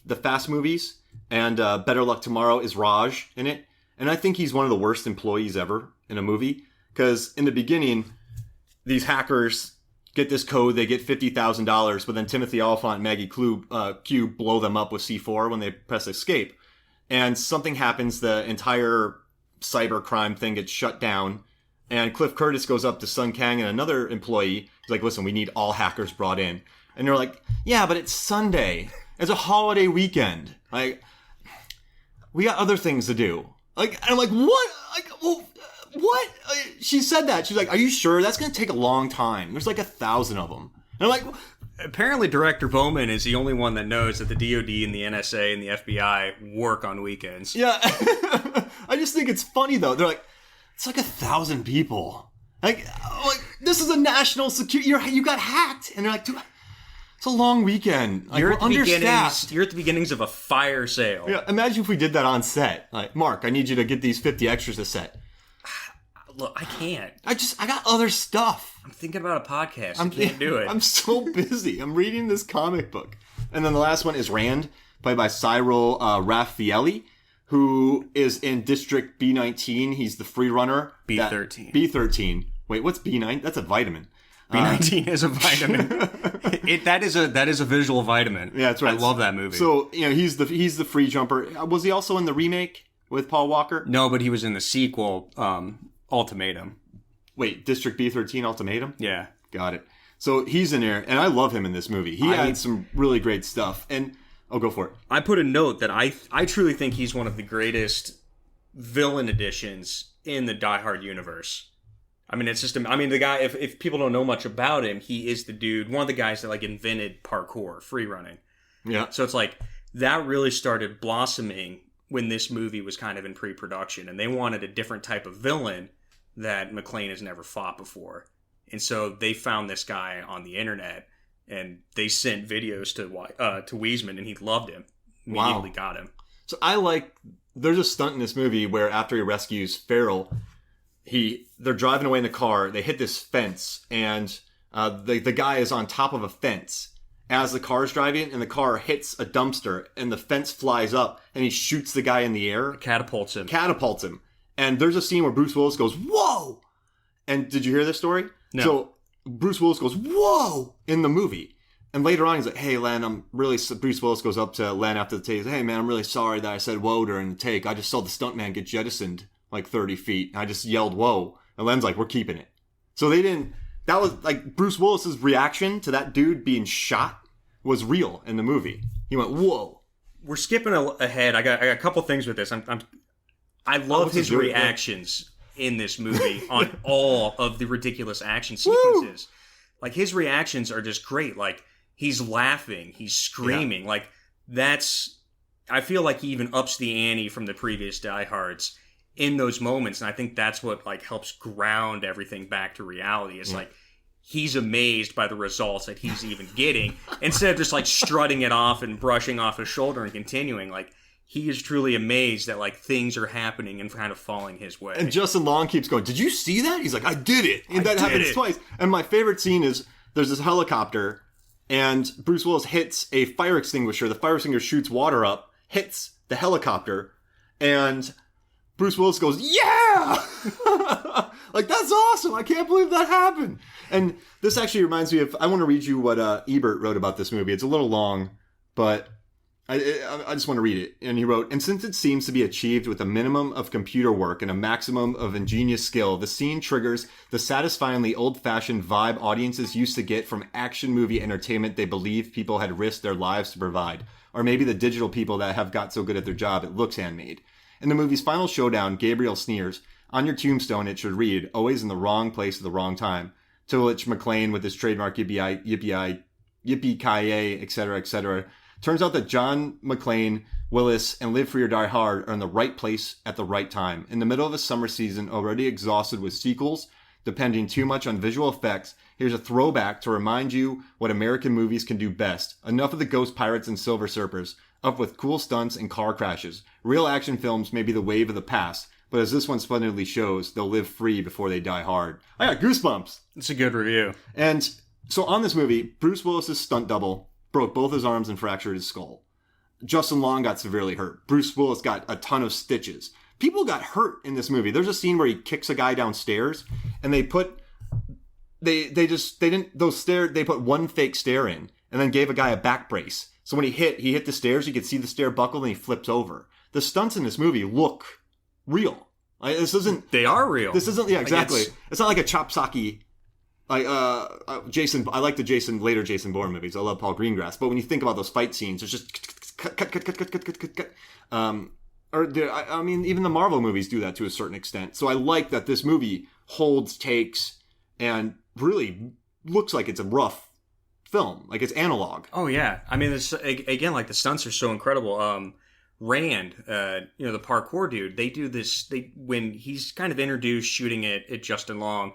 the Fast movies and Better Luck Tomorrow is Raj in it. And I think he's one of the worst employees ever in a movie. Because in the beginning, these hackers get this code, they get $50,000, but then Timothy Olyphant and Maggie Q blow them up with C4 when they press escape. And something happens, the entire cybercrime thing gets shut down. And Cliff Curtis goes up to Sung Kang and another employee. He's like, listen, we need all hackers brought in. And they're like, yeah, but it's Sunday. It's a holiday weekend. Like, we got other things to do. Like, and I'm like, what? Like, well, what? She said that. She's like, are you sure? That's going to take a long time. There's like 1,000 of them. And I'm like... Apparently, Director Bowman is the only one that knows that the DOD and the NSA and the FBI work on weekends. Yeah. I just think it's funny, though. They're like, it's like 1,000 people. Like this is a national security... You got hacked. And they're like, dude... It's a long weekend. Like, you're at the beginnings of a fire sale. Yeah, imagine if we did that on set. Like, Mark, I need you to get these 50 extras to set. Look, I can't. I got other stuff. I'm thinking about a podcast. I can't do it. I'm so busy. I'm reading this comic book. And then the last one is Rand, played by Cyril Raffaelli, who is in District B19. He's the free runner. B13. B13. Wait, what's B9? That's a vitamin. B19 is a vitamin. That is a visual vitamin. Yeah, that's right. I love that movie. So, he's the free jumper. Was he also in the remake with Paul Walker? No, but he was in the sequel, Ultimatum. Wait, District B13 Ultimatum? Yeah. Got it. So he's in there, and I love him in this movie. He had some really great stuff. And I'll go for it. I put a note that I truly think he's one of the greatest villain additions in the Die Hard universe. I mean, it's just, the guy, if people don't know much about him, he is the dude, one of the guys that, like, invented parkour, free running. Yeah. So it's like, that really started blossoming when this movie was kind of in pre-production, and they wanted a different type of villain that McClane has never fought before. And so they found this guy on the internet, and they sent videos to Wiseman, and he loved him. Immediately got him. So there's a stunt in this movie where after he rescues Farrell, they're driving away in the car. They hit this fence, and the guy is on top of a fence as the car's driving, and the car hits a dumpster, and the fence flies up, and he shoots the guy in the air. Catapults him. And there's a scene where Bruce Willis goes, "Whoa!" And did you hear this story? No. So Bruce Willis goes, "Whoa!" in the movie. And later on, he's like, "Hey, Len, Bruce Willis goes up to Len after the take. He's like, "Hey, man, I'm really sorry that I said whoa during the take. I just saw the stuntman get jettisoned like 30 feet. And I just yelled, whoa." And Len's like, "We're keeping it." So they that was like Bruce Willis's reaction to that dude being shot was real in the movie. He went, "Whoa." We're skipping ahead. I got a couple things with this. I love his reactions in this movie on all of the ridiculous action sequences. Like, his reactions are just great. Like, he's laughing, he's screaming. Yeah. Like, I feel like he even ups the ante from the previous Die Hards in those moments, and I think that's what like helps ground everything back to reality. It's like he's amazed by the results that he's even getting instead of just like strutting it off and brushing off his shoulder and continuing. Like, he is truly amazed that like things are happening and kind of falling his way. And Justin Long keeps going, "Did you see that?" He's like, "I did it." And that happens twice. And my favorite scene is there's this helicopter and Bruce Willis hits a fire extinguisher. The fire extinguisher shoots water up, hits the helicopter, and Bruce Willis goes, "Yeah!" Like, that's awesome. I can't believe that happened. And this actually reminds me of, I want to read you what Ebert wrote about this movie. It's a little long, but I just want to read it. And he wrote, "And since it seems to be achieved with a minimum of computer work and a maximum of ingenious skill, the scene triggers the satisfyingly old-fashioned vibe audiences used to get from action movie entertainment they believe people had risked their lives to provide. Or maybe the digital people that have got so good at their job it looks handmade. In the movie's final showdown, Gabriel sneers, 'On your tombstone it should read, always in the wrong place at the wrong time.' To which McClane, with his trademark yippee-ki-yay, etc., turns out that John McClane, Willis, and Live Free or Die Hard are in the right place at the right time. In the middle of a summer season, already exhausted with sequels, depending too much on visual effects, here's a throwback to remind you what American movies can do best. Enough of the ghost pirates and silver surfers. Up with cool stunts and car crashes. Real action films may be the wave of the past, but as this one splendidly shows, they'll live free before they die hard." I got goosebumps. It's a good review. And so on this movie, Bruce Willis's stunt double broke both his arms and fractured his skull. Justin Long got severely hurt. Bruce Willis got a ton of stitches. People got hurt in this movie. There's a scene where he kicks a guy downstairs, and they put one fake stair in, and then gave a guy a back brace. So when he hit the stairs, you could see the stair buckle, and he flips over. The stunts in this movie look real. Like, They are real. This isn't, yeah, exactly. It's not like a chopsocky, like, Jason, I like the later Jason Bourne movies. I love Paul Greengrass. But when you think about those fight scenes, it's just cut. I mean, even the Marvel movies do that to a certain extent. So I like that this movie holds takes and really looks like it's a rough film, like it's analog. Oh yeah, I mean, it's, again, like the stunts are so incredible. Rand, the parkour dude, they do this. When he's kind of introduced shooting at Justin Long,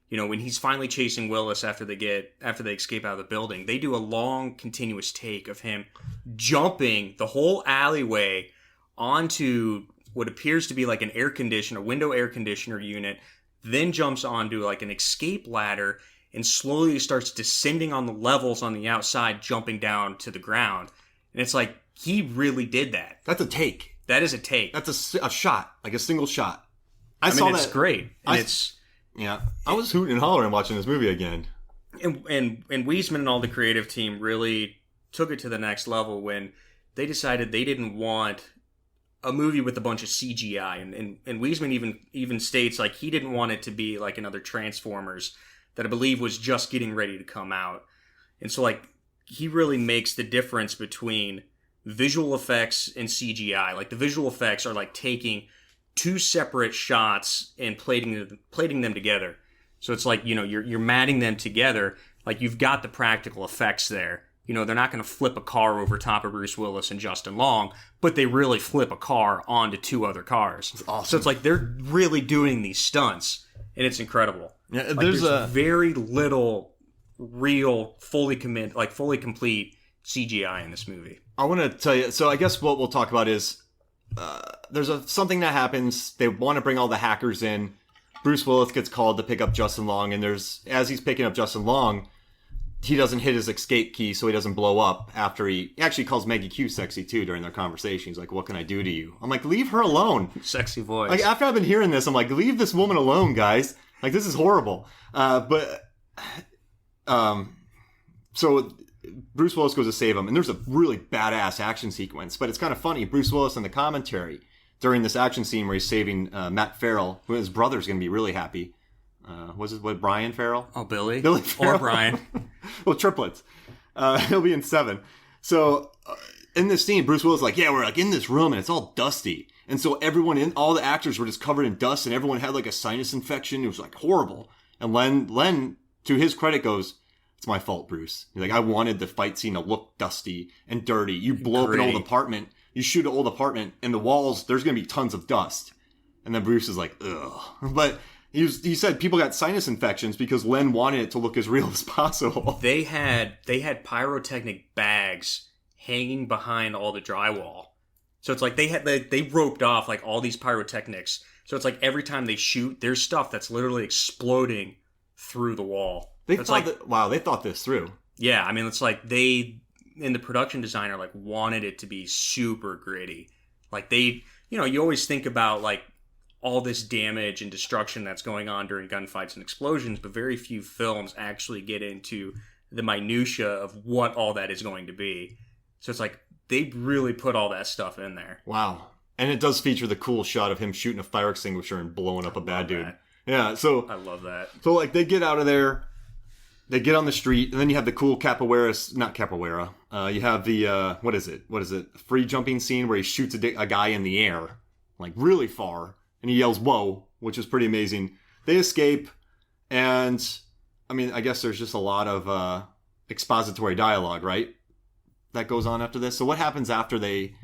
when he's finally chasing Willis after they escape out of the building, they do a long continuous take of him jumping the whole alleyway onto what appears to be like a window air conditioner unit, then jumps onto like an escape ladder and slowly starts descending on the levels on the outside, jumping down to the ground. And it's like, he really did that. That's a take. That is a take. That's a shot, like a single shot. I mean, it's great. And yeah. I was hooting and hollering watching this movie again. And Wiseman and all the creative team really took it to the next level when they decided they didn't want a movie with a bunch of CGI. And Wiseman even states like he didn't want it to be like another Transformers that I believe was just getting ready to come out. And so like he really makes the difference between visual effects and CGI. Like the visual effects are like taking two separate shots and plating them together. So it's like, you're matting them together. Like you've got the practical effects there. They're not going to flip a car over top of Bruce Willis and Justin Long, but they really flip a car onto two other cars. That's awesome. So it's like they're really doing these stunts, and it's incredible. Yeah, like there's very little real, fully complete CGI in this movie. I want to tell you, so I guess what we'll talk about is there's something that happens. They want to bring all the hackers in. Bruce Willis gets called to pick up Justin Long, and as he's picking up Justin Long, he doesn't hit his escape key, so he doesn't blow up after he actually calls Maggie Q sexy too during their conversation. He's like, "What can I do to you?" I'm like, "Leave her alone." Sexy voice. Like after I've been hearing this, I'm like, "Leave this woman alone, guys." Like this is horrible. So Bruce Willis goes to save him, and there's a really badass action sequence. But it's kind of funny. Bruce Willis in the commentary during this action scene where he's saving Matt Farrell, who his brother's going to be really happy. what Brian Farrell? Oh, Billy Farrell. or Brian. Well, triplets. He'll be in 7. So in this scene, Bruce Willis is like, yeah, we're like in this room and it's all dusty. And so all the actors were just covered in dust and everyone had like a sinus infection. It was like horrible. And Len, to his credit, goes, it's my fault, Bruce. He's like, I wanted the fight scene to look dusty and dirty. You blow up an old apartment, you shoot an old apartment, and the walls, there's going to be tons of dust. And then Bruce is like, ugh. But he said people got sinus infections because Len wanted it to look as real as possible. They had pyrotechnic bags hanging behind all the drywall. So it's like they roped off like all these pyrotechnics. So it's like every time they shoot, there's stuff that's literally exploding through the wall. They thought this through. Yeah, I mean, it's like they, and the production designer, like, wanted it to be super gritty. Like, you always think about, like, all this damage and destruction that's going on during gunfights and explosions, but very few films actually get into the minutia of what all that is going to be. So it's like, they really put all that stuff in there. Wow. And it does feature the cool shot of him shooting a fire extinguisher and blowing up a bad dude. Yeah, so... I love that. So, like, they get out of there, they get on the street, and then you have the cool not capoeira. You have the, what is it? Free jumping scene where he shoots a guy in the air, like, really far, and he yells, whoa, which is pretty amazing. They escape, and, I mean, I guess there's just a lot of expository dialogue, right? That goes on after this. So what happens after they...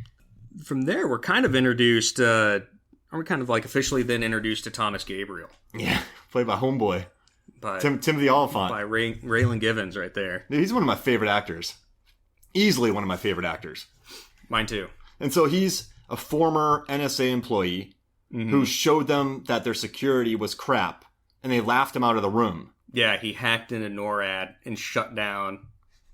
From there, we're kind of introduced... we're kind of like officially then introduced to Thomas Gabriel. Yeah, played by homeboy. Timothy Oliphant. By Raylan Givens right there. Dude, he's one of my favorite actors. Easily one of my favorite actors. Mine too. And so he's a former NSA employee who showed them that their security was crap, and they laughed him out of the room. Yeah, he hacked into NORAD and shut down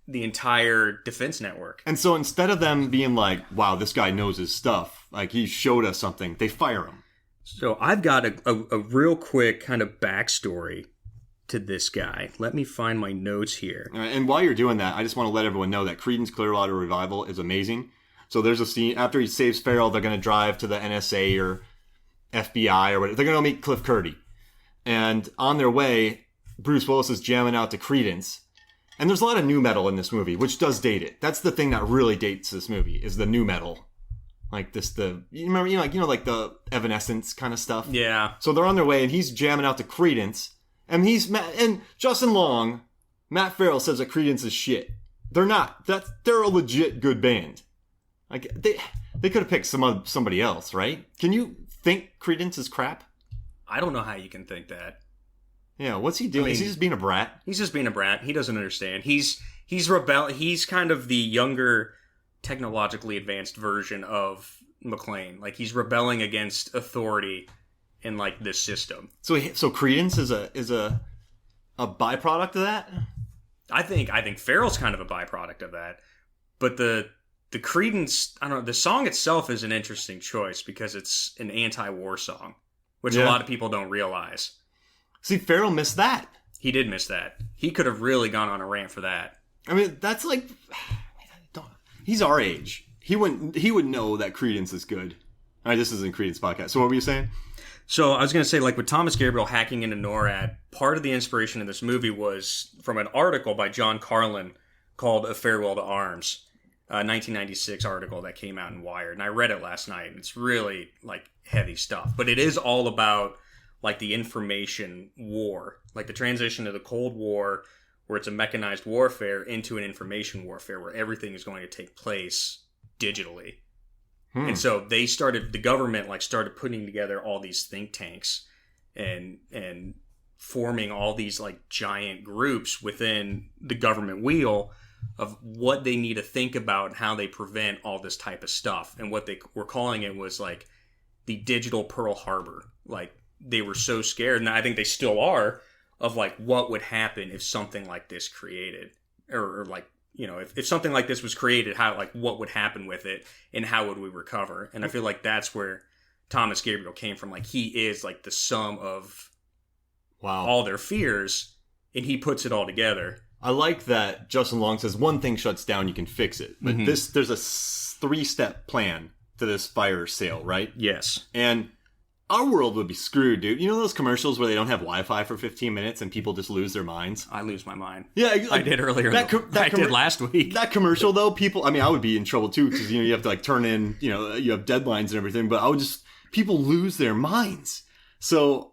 the entire defense network. And so instead of them being like, wow, this guy knows his stuff, like he showed us something, they fire him. So I've got a real quick kind of backstory to this guy. Let me find my notes here. All right, and while you're doing that, I just want to let everyone know that Creedence Clearwater Revival is amazing. So there's a scene, after he saves Farrell, they're going to drive to the NSA or FBI or whatever. They're going to meet Cliff Curdy. And on their way, Bruce Willis is jamming out to Creedence. And there's a lot of nu metal in this movie, which does date it. That's the thing that really dates this movie, is the nu metal. Like you remember, like the Evanescence kind of stuff? Yeah. So they're on their way, and he's jamming out to Creedence. And and Justin Long, Matt Farrell says that Creedence is shit. They're not. They're a legit good band. Like, they could have picked somebody else, right? Can you think Creedence is crap? I don't know how you can think that. Yeah, what's he doing? Is he just being a brat? He's just being a brat. He doesn't understand. He's He's kind of the younger, technologically advanced version of McClane. Like, he's rebelling against authority in like this system. So Creedence is a byproduct of that? I think Farrell's kind of a byproduct of that. But the Creedence, I don't know, the song itself is an interesting choice because it's an anti-war song, which a lot of people don't realize. See, Farrell missed that. He did miss that. He could have really gone on a rant for that. I mean, that's like, he's our age. He would know that Creedence is good. All right, this isn't Creedence podcast. So what were you saying? So I was going to say, like, with Thomas Gabriel hacking into NORAD, part of the inspiration of this movie was from an article by John Carlin called A Farewell to Arms, a 1996 article that came out in Wired. And I read it last night, and it's really, like, heavy stuff. But it is all about, like, the information war, like the transition to the Cold War, where it's a mechanized warfare, into an information warfare where everything is going to take place digitally. And so the government started putting together all these think tanks and forming all these like giant groups within the government wheel of what they need to think about and how they prevent all this type of stuff. And what they were calling it was like the digital Pearl Harbor. Like, they were so scared, and I think they still are, of like what would happen if something like this created, or like, you know, if something like this was created, how, like, what would happen with it and how would we recover? And I feel like that's where Thomas Gabriel came from. Like, he is like the sum of all their fears, and he puts it all together. I like that Justin Long says one thing shuts down, you can fix it. But there's a 3-step plan to this fire sale, right? Yes. And our world would be screwed, dude. You know those commercials where they don't have Wi-Fi for 15 minutes and people just lose their minds? I lose my mind. Yeah, I did earlier. I did last week. That commercial, though, people, I mean, I would be in trouble, too, because, you have to, like, turn in, you have deadlines and everything, but people lose their minds. So,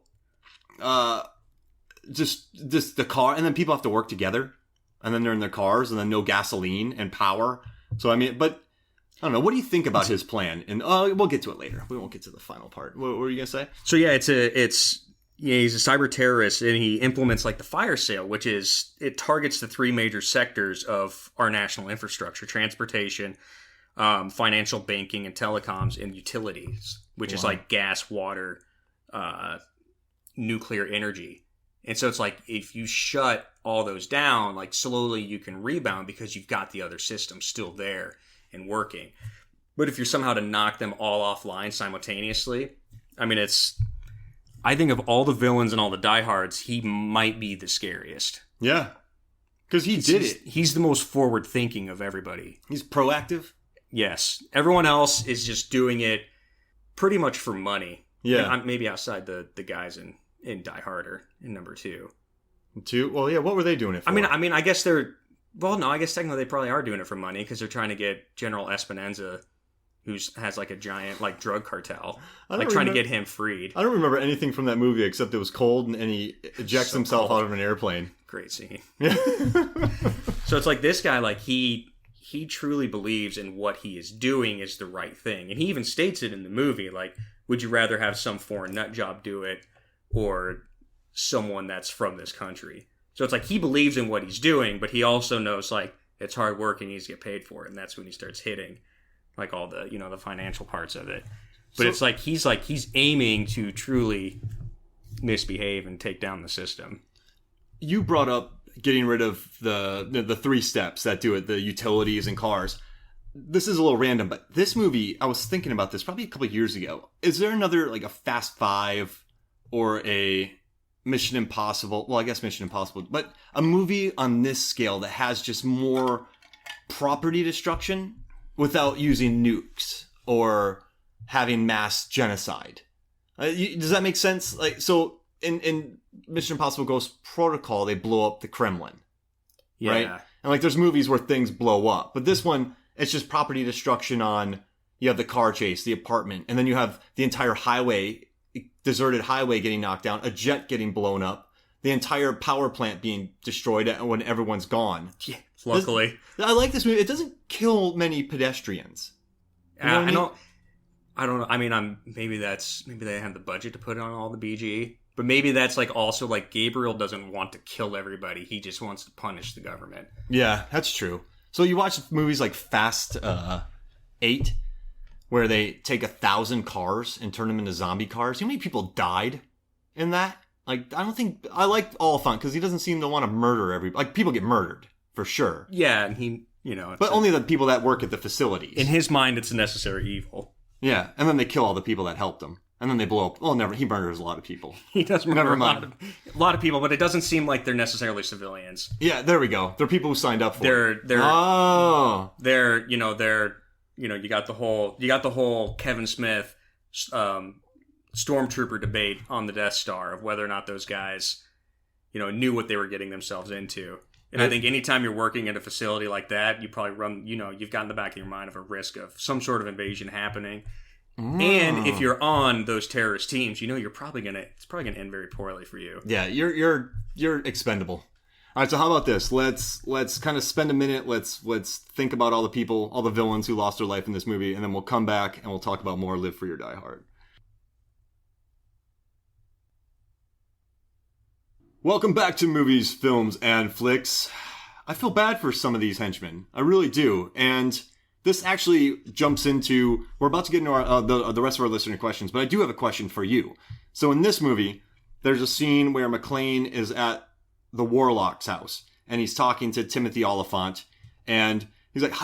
just the car, and then people have to work together, and then they're in their cars, and then no gasoline and power. So, I mean, but... I don't know. What do you think about his plan? And we'll get to it later. We won't get to the final part. What were you gonna say? So yeah, he's a cyber terrorist, and he implements like the fire sale, which is it targets the three major sectors of our national infrastructure: transportation, financial, banking, and telecoms, and utilities, which is like gas, water, nuclear energy. And so it's like if you shut all those down, like slowly you can rebound because you've got the other systems still there and working. But if you're somehow to knock them all offline simultaneously, I mean, I think of all the villains and all the diehards, he might be the scariest. Yeah. Because he did it. He's the most forward thinking of everybody. He's proactive. Yes. Everyone else is just doing it pretty much for money. Yeah. And maybe outside the guys in Die Harder in number 2. Well, yeah, what were they doing it for? I mean, I guess they're... Well, no, I guess technically they probably are doing it for money because they're trying to get General Espinenza, who has like a giant like drug cartel, trying to get him freed. I don't remember anything from that movie except it was cold and he ejects himself out of an airplane. Great scene. Yeah. So it's like this guy, like he truly believes in what he is doing is the right thing, and he even states it in the movie. Like, would you rather have some foreign nut job do it or someone that's from this country? So it's like he believes in what he's doing, but he also knows like it's hard work and he needs to get paid for it, and that's when he starts hitting like all the the financial parts of it. But it's like he's aiming to truly misbehave and take down the system. You brought up getting rid of the 3 steps that do it, the utilities and cars. This is a little random, but this movie, I was thinking about this probably a couple of years ago. Is there another like a Fast 5 or a Mission Impossible, well, I guess Mission Impossible, but a movie on this scale that has just more property destruction without using nukes or having mass genocide? Does that make sense? Like, so in Mission Impossible Ghost Protocol, they blow up the Kremlin, right? And like, there's movies where things blow up, but this one, it's just property destruction on, you have the car chase, the apartment, and then you have the entire highway, deserted highway getting knocked down, a jet getting blown up, the entire power plant being destroyed when everyone's gone. Yeah, luckily. I like this movie. It doesn't kill many pedestrians. You know I don't know. I mean, maybe they have the budget to put on all the BG, but maybe that's like also like Gabriel doesn't want to kill everybody. He just wants to punish the government. Yeah, that's true. So you watch movies like Fast 8, where they take 1,000 cars and turn them into zombie cars. You know how many people died in that? Like, I like all fun because he doesn't seem to want to murder everybody. Like, people get murdered for sure. Yeah, and but only the people that work at the facilities. In his mind, it's a necessary evil. Yeah, and then they kill all the people that helped him, and then they blow up. Well, never. He murders a lot of people. He does murder a lot of people, but it doesn't seem like they're necessarily civilians. Yeah, there we go. They're people who signed up for it. You got the whole Kevin Smith stormtrooper debate on the Death Star of whether or not those guys, knew what they were getting themselves into. And I think anytime you're working in a facility like that, you probably run, you've got in the back of your mind of a risk of some sort of invasion happening. And if you're on those terrorist teams, it's probably gonna end very poorly for you. Yeah, you're expendable. All right, so how about this? Let's kind of spend a minute. Let's think about all the people, all the villains who lost their life in this movie, and then we'll come back and we'll talk about more Live Free or Die Hard. Welcome back to Movies, Films, and Flicks. I feel bad for some of these henchmen. I really do. And this actually jumps into... We're about to get into the rest of our listener questions, but I do have a question for you. So in this movie, there's a scene where McClane is at the Warlock's house, and he's talking to Timothy Oliphant, and he's like,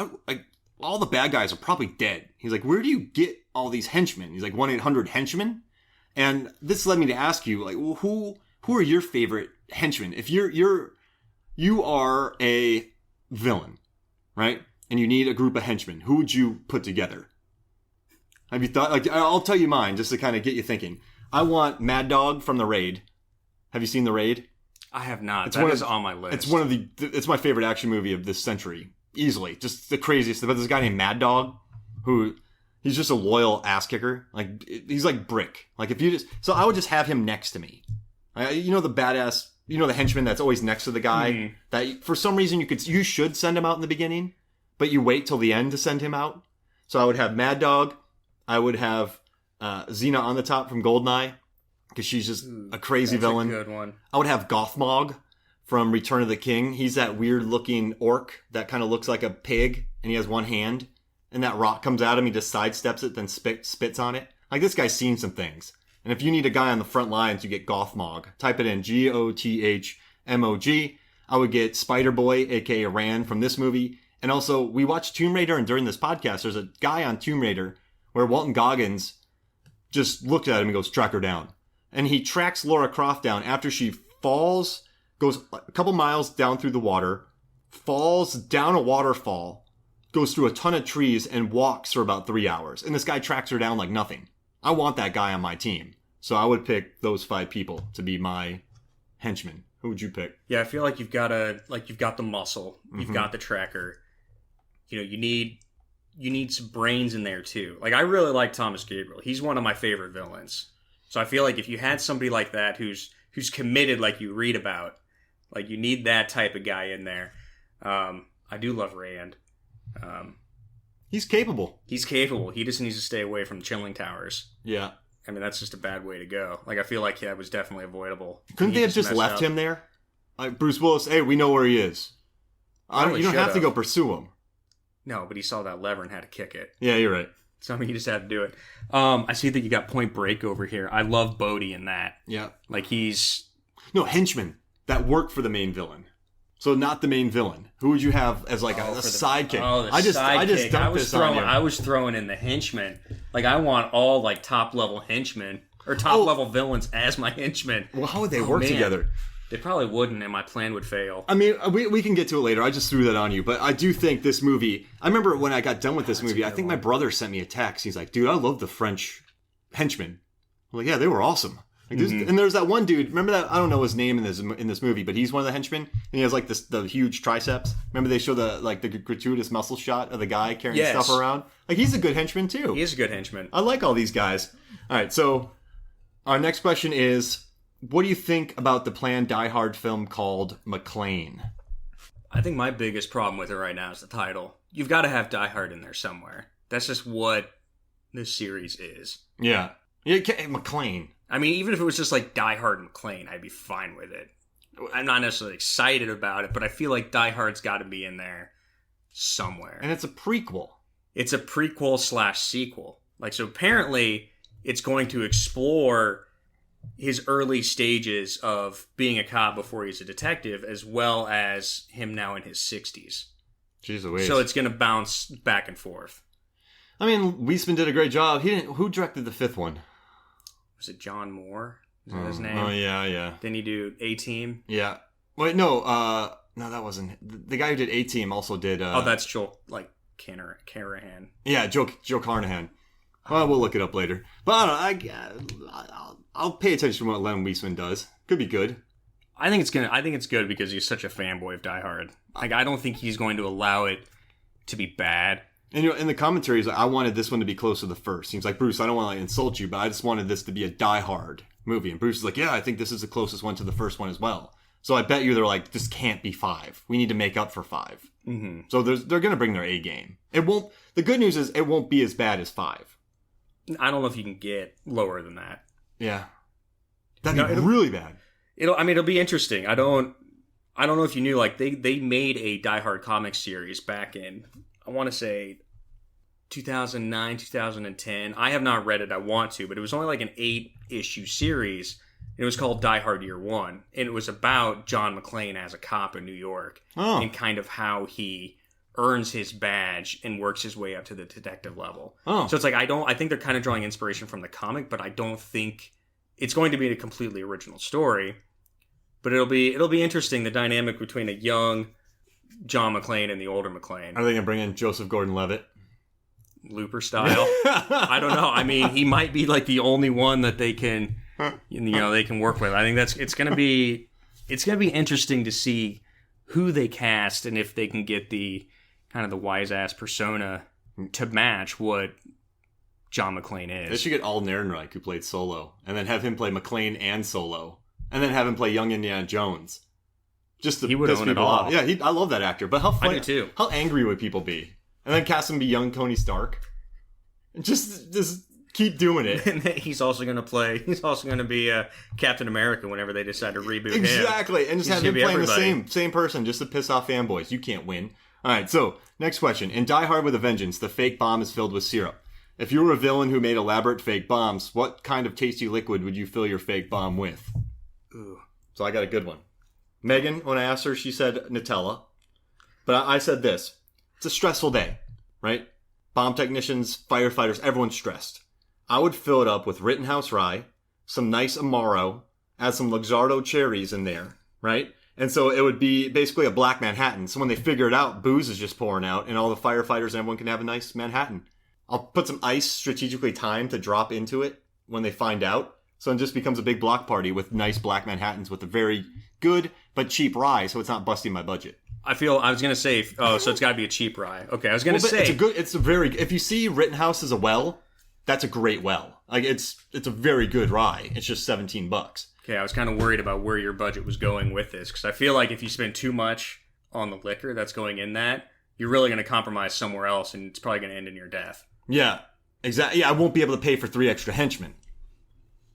all the bad guys are probably dead. He's like, where do you get all these henchmen? He's like, 1-800-HENCHMEN? And this led me to ask you, like, well, who are your favorite henchmen? If you are a villain, right? And you need a group of henchmen, who would you put together? Have you thought, like, I'll tell you mine just to kind of get you thinking. I want Mad Dog from The Raid. Have you seen The Raid? I have not. That is on my list. It's my favorite action movie of this century. Easily. Just the craziest. But this guy named Mad Dog, who, he's just a loyal ass kicker. Like, he's like Brick. Like, if you just, so I would just have him next to me. You know the badass, you know the henchman that's always next to the guy? That for some reason you should send him out in the beginning, but you wait till the end to send him out. So I would have Mad Dog. I would have Xena on the top from Goldeneye, because she's just a crazy villain. That's a good one. I would have Gothmog from Return of the King. He's that weird-looking orc that kind of looks like a pig, and he has one hand, and that rock comes at him, he just sidesteps it, then spits on it. Like, this guy's seen some things. And if you need a guy on the front lines, you get Gothmog. Type it in, Gothmog. I would get Spider-Boy, a.k.a. Rand, from this movie. And also, we watched Tomb Raider, and during this podcast, there's a guy on Tomb Raider where Walton Goggins just looked at him and goes, track her down. And he tracks Lara Croft down after she falls, goes a couple miles down through the water, falls down a waterfall, goes through a ton of trees, and walks for about 3 hours. And this guy tracks her down like nothing. I want that guy on my team. So I would pick those 5 people to be my henchmen. Who would you pick? Yeah, I feel like you've got the muscle, you've got the tracker. You know, you need some brains in there too. Like, I really like Thomas Gabriel. He's one of my favorite villains. So I feel like if you had somebody like that who's committed, like you read about, like, you need that type of guy in there. I do love Rand. He's capable. He's capable. He just needs to stay away from chilling towers. Yeah. I mean, that's just a bad way to go. Like, I feel like that was definitely avoidable. Couldn't they have just left him there? Like, Bruce Willis, hey, we know where he is. You don't have to go pursue him. No, but he saw that lever and had to kick it. Yeah, you're right. So, I mean, he just had to do it. I see that you got Point Break over here. I love Bodhi in that. Yeah. Like, he's... No, henchmen that work for the main villain. So not the main villain. Who would you have as like a sidekick? I was throwing in the henchmen. Like, I want all like top level henchmen or top level villains as my henchmen. Well, how would they work together? They probably wouldn't, and my plan would fail. I mean, we can get to it later. I just threw that on you, but I do think this movie. I remember when I got done with this movie. I think my brother sent me a text. He's like, "Dude, I love the French henchmen." I'm like, "Yeah, they were awesome." Like, and there's that one dude. Remember that? I don't know his name in this movie, but he's one of the henchmen, and he has like the huge triceps. Remember they show the gratuitous muscle shot of the guy carrying stuff around. Like, he's a good henchman too. He is a good henchman. I like all these guys. All right, so our next question is, what do you think about the planned Die Hard film called McClane? I think my biggest problem with it right now is the title. You've got to have Die Hard in there somewhere. That's just what this series is. Yeah, McClane. I mean, even if it was just like Die Hard and McClane, I'd be fine with it. I'm not necessarily excited about it, but I feel like Die Hard's got to be in there somewhere. And it's a prequel. It's a prequel / sequel. Like, so apparently it's going to explore his early stages of being a cop before he's a detective, as well as him now in his 60s. Jeez Louise. So it's going to bounce back and forth. I mean, Wiseman did a great job. Who directed the 5th one? Was it John Moore? Is that his name? Oh, yeah. Then he do A-Team? Yeah. Wait, no, that wasn't... The guy who did A-Team also did... that's Joel, Carnahan. Yeah, Joe Carnahan. Well, we'll look it up later. But I don't know, I'll pay attention to what Len Wiseman does. Could be good. I think it's good because he's such a fanboy of Die Hard. Like, I don't think he's going to allow it to be bad. And in the commentaries, I wanted this one to be close to the first. Seems like, Bruce, I don't want to insult you, but I just wanted this to be a Die Hard movie. And Bruce is like, yeah, I think this is the closest one to the first one as well. So I bet you they're like, this can't be 5. We need to make up for 5. Mm-hmm. So they're going to bring their A game. The good news is it won't be as bad as 5. I don't know if you can get lower than that. Yeah. That'd be really bad. It'll be interesting. I don't know if you knew, like, they made a Die Hard comic series back in, I want to say 2009, 2010. I have not read it. I want to, but it was only like an 8-issue series. It was called Die Hard Year One, and it was about John McClane as a cop in New York and kind of how he earns his badge and works his way up to the detective level. So it's like, I think they're kind of drawing inspiration from the comic, but I don't think it's going to be a completely original story. But it'll be interesting, the dynamic between a young John McClane and the older McClane. Are they going to bring in Joseph Gordon-Levitt? Looper style? I don't know. I mean, he might be like the only one that they can they can work with. I think it's gonna be interesting to see who they cast and if they can get the kind of the wise ass persona to match what John McClane is. They should get Alden Ehrenreich, who played Solo, and then have him play McClane and Solo, and then have him play young Indiana Jones. Just to he would piss own it people all. off. Yeah, I love that actor. But how funny, I do too. How angry would people be? And then cast him be young Tony Stark. And just keep doing it. And he's also going to be Captain America whenever they decide to reboot him. Exactly. And just have him playing the same person just to piss off fanboys. You can't win. All right, so next question. In Die Hard with a Vengeance, the fake bomb is filled with syrup. If you were a villain who made elaborate fake bombs, what kind of tasty liquid would you fill your fake bomb with? Ooh. So I got a good one. Megan, when I asked her, she said Nutella. But I said this. It's a stressful day, right? Bomb technicians, firefighters, everyone's stressed. I would fill it up with Rittenhouse rye, some nice Amaro, add some Luxardo cherries in there, right? And so it would be basically a black Manhattan. So when they figure it out, booze is just pouring out, and all the firefighters and everyone can have a nice Manhattan. I'll put some ice strategically timed to drop into it when they find out. So it just becomes a big block party with nice black Manhattans with a very good but cheap rye, so it's not busting my budget. I was going to say, so it's got to be a cheap rye. Okay, I was going to say. If you see Rittenhouse as a well, that's a great well. Like, it's a very good rye. It's just $17. Okay, I was kind of worried about where your budget was going with this, because I feel like if you spend too much on the liquor that's going in that, you're really going to compromise somewhere else, and it's probably going to end in your death. Yeah, exactly. Yeah, I won't be able to pay for 3 extra henchmen.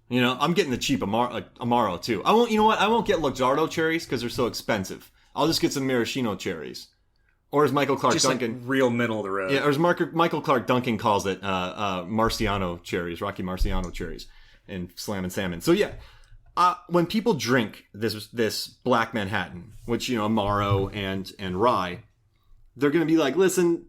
You know, I'm getting the cheap Amaro too. I won't. You know what? I won't get Luxardo cherries because they're so expensive. I'll just get some maraschino cherries, or as Michael Clark Duncan, like real middle of the road. Yeah, or as Michael Clark Duncan calls it, Marciano cherries, Rocky Marciano cherries, and Slam and Salmon. So yeah, when people drink this Black Manhattan, which Amaro and rye, they're gonna be like, listen.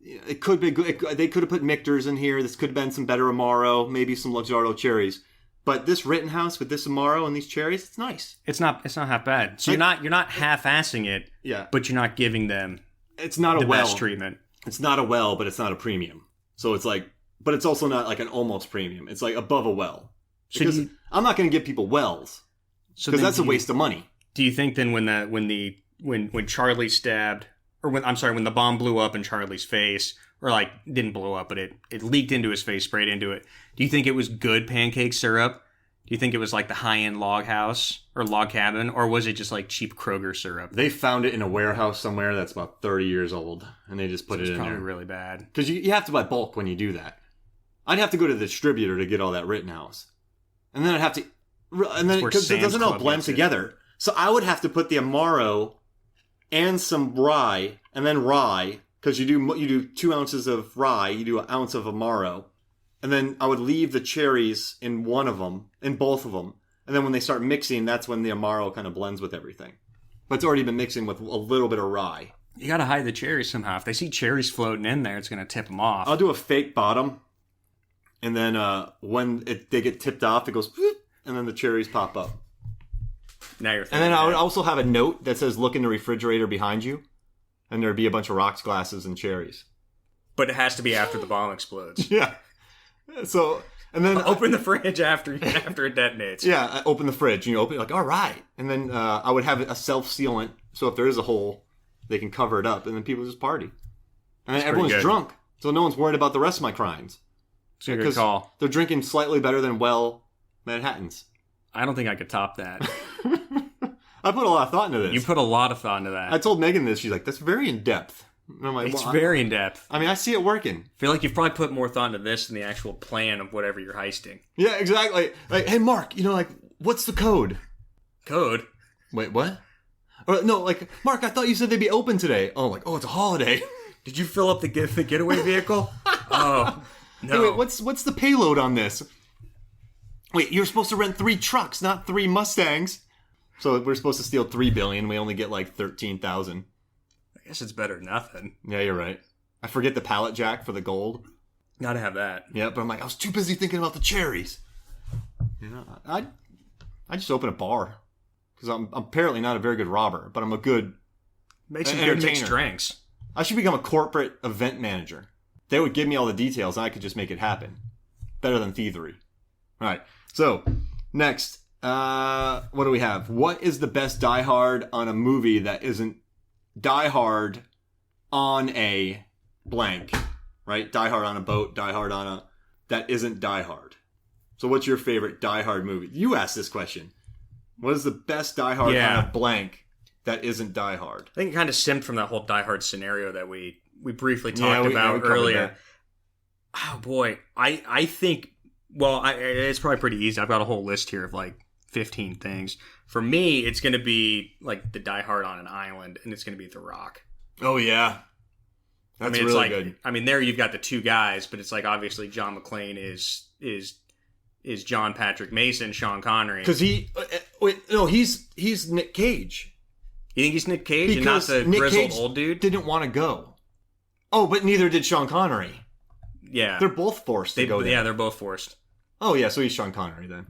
It could be good. They could have put Michter's in here. This could have been some better Amaro, maybe some Luxardo cherries. But this Rittenhouse with this Amaro and these cherries, it's nice. It's not half bad. So you're not half-assing it. Yeah. But you're not giving them. It's not the best treatment. It's not a well, but it's not a premium. So it's like, but it's also not like an almost premium. It's like above a well. Because I'm not going to give people wells. Because that's a waste of money. Do you think then when Charlie stabbed, or when the bomb blew up in Charlie's face, or like didn't blow up, but it leaked into his face, sprayed into it. Do you think it was good pancake syrup? Do you think it was like the high-end log house or log cabin, or was it just like cheap Kroger syrup? They found it in a warehouse somewhere that's about 30 years old, and they just put it in there. It's probably really bad. Because you have to buy bulk when you do that. I'd have to go to the distributor to get all that Rittenhouse. And then I'd have to... And then because it doesn't all blend together. So I would have to put the Amaro and some rye, and then rye... Because you do 2 ounces of rye, you do 1 ounce of Amaro, and then I would leave the cherries in both of them, and then when they start mixing, that's when the Amaro kind of blends with everything. But it's already been mixing with a little bit of rye. You got to hide the cherries somehow. If they see cherries floating in there, it's going to tip them off. I'll do a fake bottom, and then when they get tipped off, it goes, whoop, and then the cherries pop up. Now you're thinking. And then I would also have a note that says, "Look in the refrigerator behind you." And there'd be a bunch of rocks, glasses, and cherries. But it has to be after the bomb explodes. Yeah. So, and then... Open the fridge after it detonates. Yeah, I open the fridge. Open it like, all right. And then I would have a self-sealant. So if there is a hole, they can cover it up. And then people just party. And then everyone's drunk. So no one's worried about the rest of my crimes. It's a good call. They're drinking slightly better than Manhattans. I don't think I could top that. I put a lot of thought into this. You put a lot of thought into that. I told Megan this. She's like, that's very in-depth. And I'm like, it's very in-depth. I mean, I see it working. I feel like you've probably put more thought into this than the actual plan of whatever you're heisting. Yeah, exactly. Like, hey, Mark, what's the code? Code? Wait, what? Or, no, like, Mark, I thought you said they'd be open today. Oh, like, it's a holiday. Did you fill up the getaway vehicle? Oh, no. Hey, wait, what's the payload on this? Wait, you're supposed to rent 3 trucks, not 3 Mustangs. So we're supposed to steal $3 billion. We only get like 13,000. I guess it's better than nothing. Yeah, you're right. I forget the pallet jack for the gold. Gotta have that. Yeah, but I'm like, I was too busy thinking about the cherries. I just open a bar because I'm apparently not a very good robber, but I'm a good Make some good mixed drinks. I should become a corporate event manager. They would give me all the details, and I could just make it happen. Better than thievery. All right. So Next, what do we have? What is the best Die Hard on a movie that isn't Die Hard on a blank, right? Die Hard on a boat, Die Hard on a... That isn't Die Hard. So what's your favorite Die Hard movie? You asked this question. What is the best Die Hard on a blank that isn't Die Hard? I think it kind of stemmed from that whole Die Hard scenario that we briefly talked about earlier. Oh, boy. I think... Well, it's probably pretty easy. I've got a whole list here of like 15 things. For me, it's going to be like the Die Hard on an island, and it's going to be The Rock. Oh, yeah. That's really good. I mean, there you've got the two guys, but it's like obviously John McClane is John Patrick Mason, Sean Connery. Because he's Nick Cage. You think he's Nick Cage because and not the Nick grizzled Cage old dude? Didn't want to go. Oh, but neither did Sean Connery. Yeah. They're both forced to go there. Yeah, they're both forced. Oh, yeah, so he's Sean Connery then.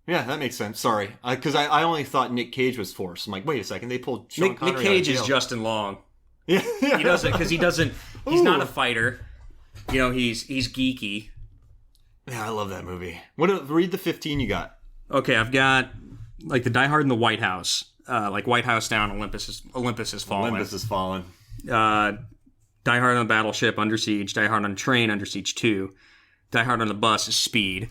Yeah, that makes sense. Sorry. Because I only thought Nick Cage was forced. I'm like, wait a second, they pulled Sean Connery Nick Cage is Justin Long. Yeah. He doesn't, because he's not a fighter. You know, he's geeky. Yeah, I love that movie. Read the 15 you got. Okay, I've got like the Die Hard in the White House. Like White House down, Olympus is fallen. Olympus is fallen. Die Hard on the Battleship, Under Siege. Die Hard on a Train, Under Siege 2. Die Hard on the Bus is Speed.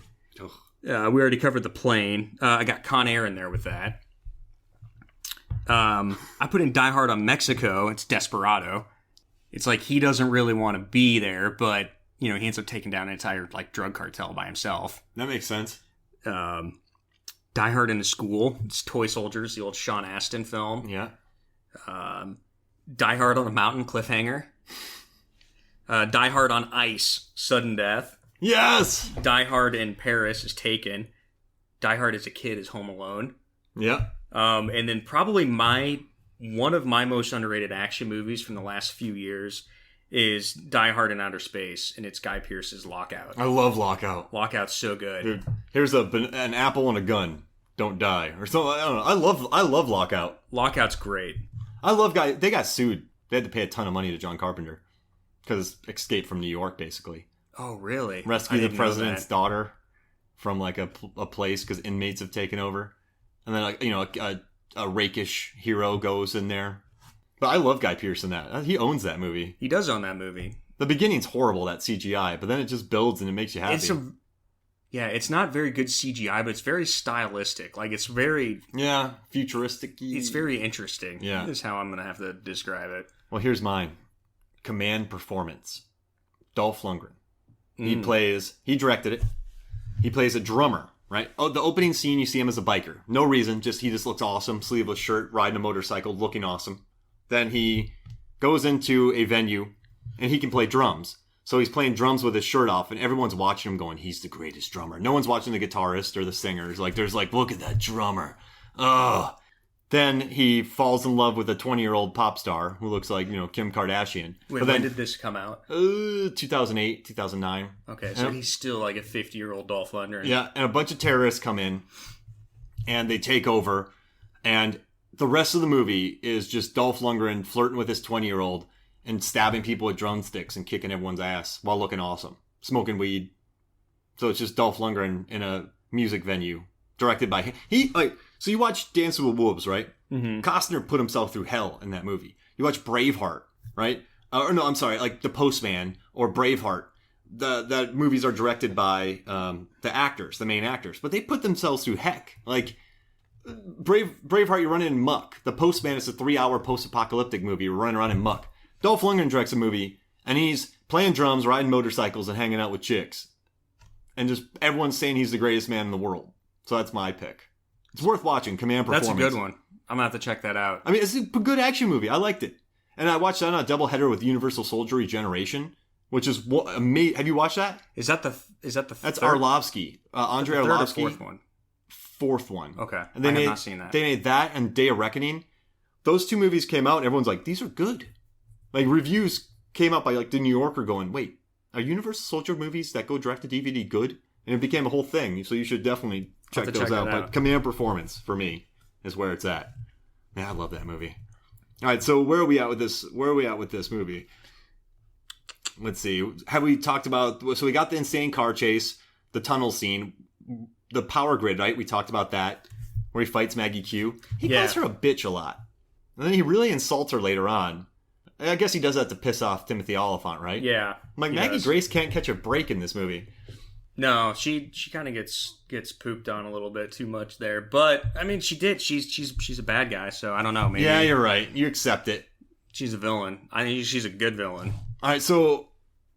We already covered the plane. I got Con Air in there with that. I put in Die Hard on Mexico. It's Desperado. It's like he doesn't really want to be there, but you know he ends up taking down an entire like drug cartel by himself. That makes sense. Die Hard in the School. It's Toy Soldiers, the old Sean Astin film. Yeah. Die Hard on a Mountain, Cliffhanger. Die Hard on Ice, Sudden Death. Yes! Die Hard in Paris is Taken. Die Hard as a Kid is Home Alone. Yeah. And then probably one of my most underrated action movies from the last few years is Die Hard in Outer Space, and it's Guy Pearce's Lockout. I love Lockout. Lockout's so good. Dude, here's an apple and a gun. Don't die. Or something. I don't know. I love Lockout. Lockout's great. I love guys. They got sued. They had to pay a ton of money to John Carpenter. Because Escape from New York, basically. Oh, really? Rescue the president's daughter from like a place because inmates have taken over. And then, like, you know, a rakish hero goes in there. But I love Guy Pearce in that. He owns that movie. He does own that movie. The beginning's horrible, that CGI, but then it just builds and it makes you happy. It's not very good CGI, but it's very stylistic. Like, it's very... Yeah, futuristic. It's very interesting. Yeah. Is how I'm going to have to describe it. Well, here's mine. Command Performance. Dolph Lundgren. He directed it. He plays a drummer, right? Oh, the opening scene, you see him as a biker. No reason, he just looks awesome. Sleeveless shirt, riding a motorcycle, looking awesome. Then he goes into a venue, and he can play drums. So he's playing drums with his shirt off, and everyone's watching him going, he's the greatest drummer. No one's watching the guitarist or the singers. Like, there's like, look at that drummer. Ugh. Then he falls in love with a 20-year-old pop star who looks like, you know, Kim Kardashian. Wait, when did this come out? 2008, 2009. Okay, so he's still like a 50-year-old Dolph Lundgren. Yeah, and a bunch of terrorists come in, and they take over, and the rest of the movie is just Dolph Lundgren flirting with his 20-year-old and stabbing people with drumsticks and kicking everyone's ass while looking awesome, smoking weed. So it's just Dolph Lundgren in a music venue, directed by him. So you watch Dancing with Wolves, right? Mm-hmm. Costner put himself through hell in that movie. You watch Braveheart, right? Like The Postman or Braveheart. The movies are directed by the main actors, but they put themselves through heck. Like Braveheart, you're running in muck. The Postman is a 3-hour post-apocalyptic movie. You're running around in muck. Dolph Lundgren directs a movie, and he's playing drums, riding motorcycles, and hanging out with chicks. And just everyone's saying he's the greatest man in the world. So that's my pick. It's worth watching. Command Performance. That's a good one. I'm going to have to check that out. I mean, it's a good action movie. I liked it. And I watched that on a doubleheader with Universal Soldier Regeneration, which is amazing. Have you watched that? Is that the That's third? Arlovsky. Andrei third Arlovsky. Or fourth one? Fourth one. Okay. And I have not seen that. They made that and Day of Reckoning. Those two movies came out and everyone's like, these are good. Like, reviews came out by like the New Yorker going, wait, are Universal Soldier movies that go direct to DVD good? And it became a whole thing. So you should definitely check those out. But Command Performance, for me, is where it's at. Man, I love that movie. All right, so where are we at with this movie? Let's see. Have we talked about... So we got the insane car chase, the tunnel scene. the power grid, right? We talked about that, where he fights Maggie Q. He calls her a bitch a lot. And then he really insults her later on. I guess he does that to piss off Timothy Olyphant, right? Yeah. Maggie Grace can't catch a break in this movie. No, she kind of gets pooped on a little bit too much there. But, I mean, she did. She's a bad guy, so I don't know. Maybe. Yeah, you're right. You accept it. She's a villain. I think she's a good villain. All right, so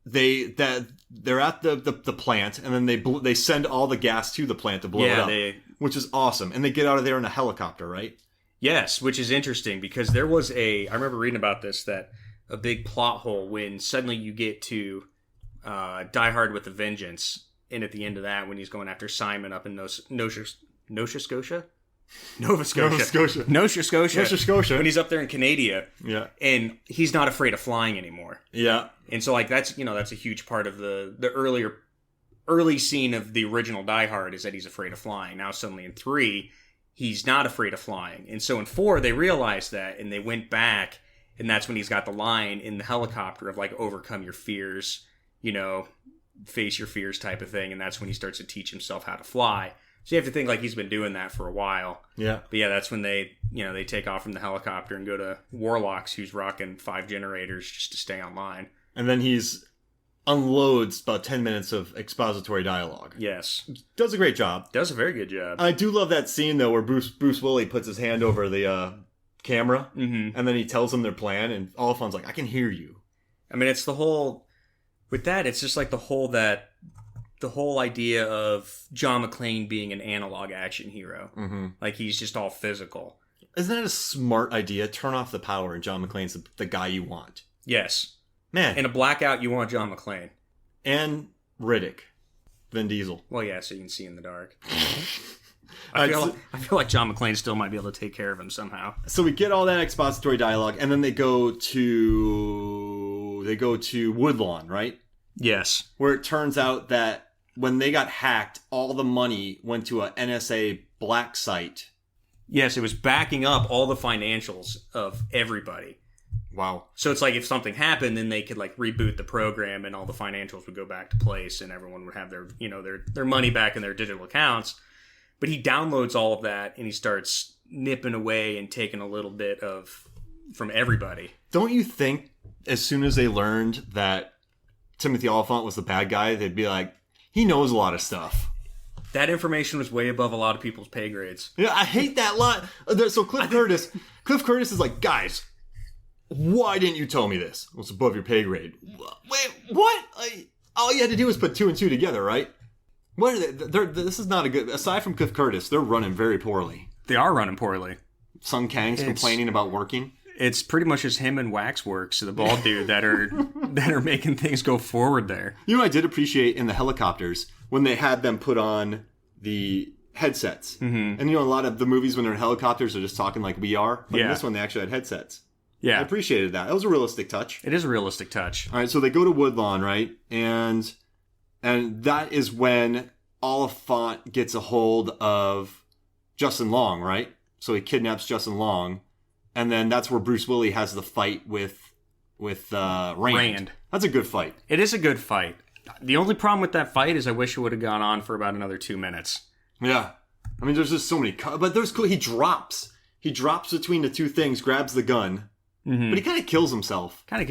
they're at the plant, and then they send all the gas to the plant to blow it up, which is awesome. And they get out of there in a helicopter, right? Yes, which is interesting because there was I remember reading about this, that a big plot hole when suddenly you get to Die Hard with a Vengeance, and at the end of that, when he's going after Simon up in Nova Scotia. Nova Scotia. When he's up there in Canada. Yeah. And he's not afraid of flying anymore. Yeah. And so like that's a huge part of the early scene of the original Die Hard is that he's afraid of flying. Now suddenly in 3, he's not afraid of flying. And so in 4, they realized that and they went back, and that's when he's got the line in the helicopter of like overcome your fears, face your fears type of thing, and that's when he starts to teach himself how to fly. So you have to think like he's been doing that for a while. Yeah. But yeah, that's when they take off from the helicopter and go to Warlock's, who's rocking 5 generators just to stay online. And then he's unloads about 10 minutes of expository dialogue. Yes. Does a great job. Does a very good job. I do love that scene, though, where Bruce Willis puts his hand over the camera, and then he tells him their plan, and Oliphant's like, I can hear you. I mean, it's the whole... With that, it's just like the whole idea of John McClane being an analog action hero. Mm-hmm. Like, he's just all physical. Isn't that a smart idea? Turn off the power, and John McClane's the guy you want. Yes. Man. In a blackout, you want John McClane. And Riddick. Vin Diesel. Well, yeah, so you can see in the dark. I feel like John McClane still might be able to take care of him somehow. So we get all that expository dialogue, and then they go to Woodlawn, right? Yes. Where it turns out that when they got hacked, all the money went to a NSA black site. Yes, it was backing up all the financials of everybody. Wow. So it's like if something happened, then they could like reboot the program and all the financials would go back to place and everyone would have their money back in their digital accounts. But he downloads all of that and he starts nipping away and taking a little bit from everybody. Don't you think as soon as they learned that Timothy Olyphant was the bad guy, they'd be like, he knows a lot of stuff. That information was way above a lot of people's pay grades. Yeah, I hate that lot. So Cliff Curtis is like, guys, why didn't you tell me this? Well, it's above your pay grade. Wait, what? All you had to do was put 2 and 2 together, right? What are they? This is not a good... Aside from Cliff Curtis, they're running very poorly. They are running poorly. Sung Kang's complaining about working. It's pretty much just him and Waxworks, the bald dude, that are making things go forward there. You know what I did appreciate in the helicopters when they had them put on the headsets. Mm-hmm. And a lot of the movies when they're in helicopters are just talking like we are. But in this one, they actually had headsets. Yeah. I appreciated that. That was a realistic touch. It is a realistic touch. All right, so they go to Woodlawn, right? And that is when Oliphant gets a hold of Justin Long, right? So he kidnaps Justin Long. And then that's where Bruce Willis has the fight with Rand. That's a good fight. It is a good fight. The only problem with that fight is I wish it would have gone on for about another 2 minutes. Yeah. I mean, there's just so many... But there's cool. He drops between the two things, grabs the gun. Mm-hmm. But he kind of kills himself. He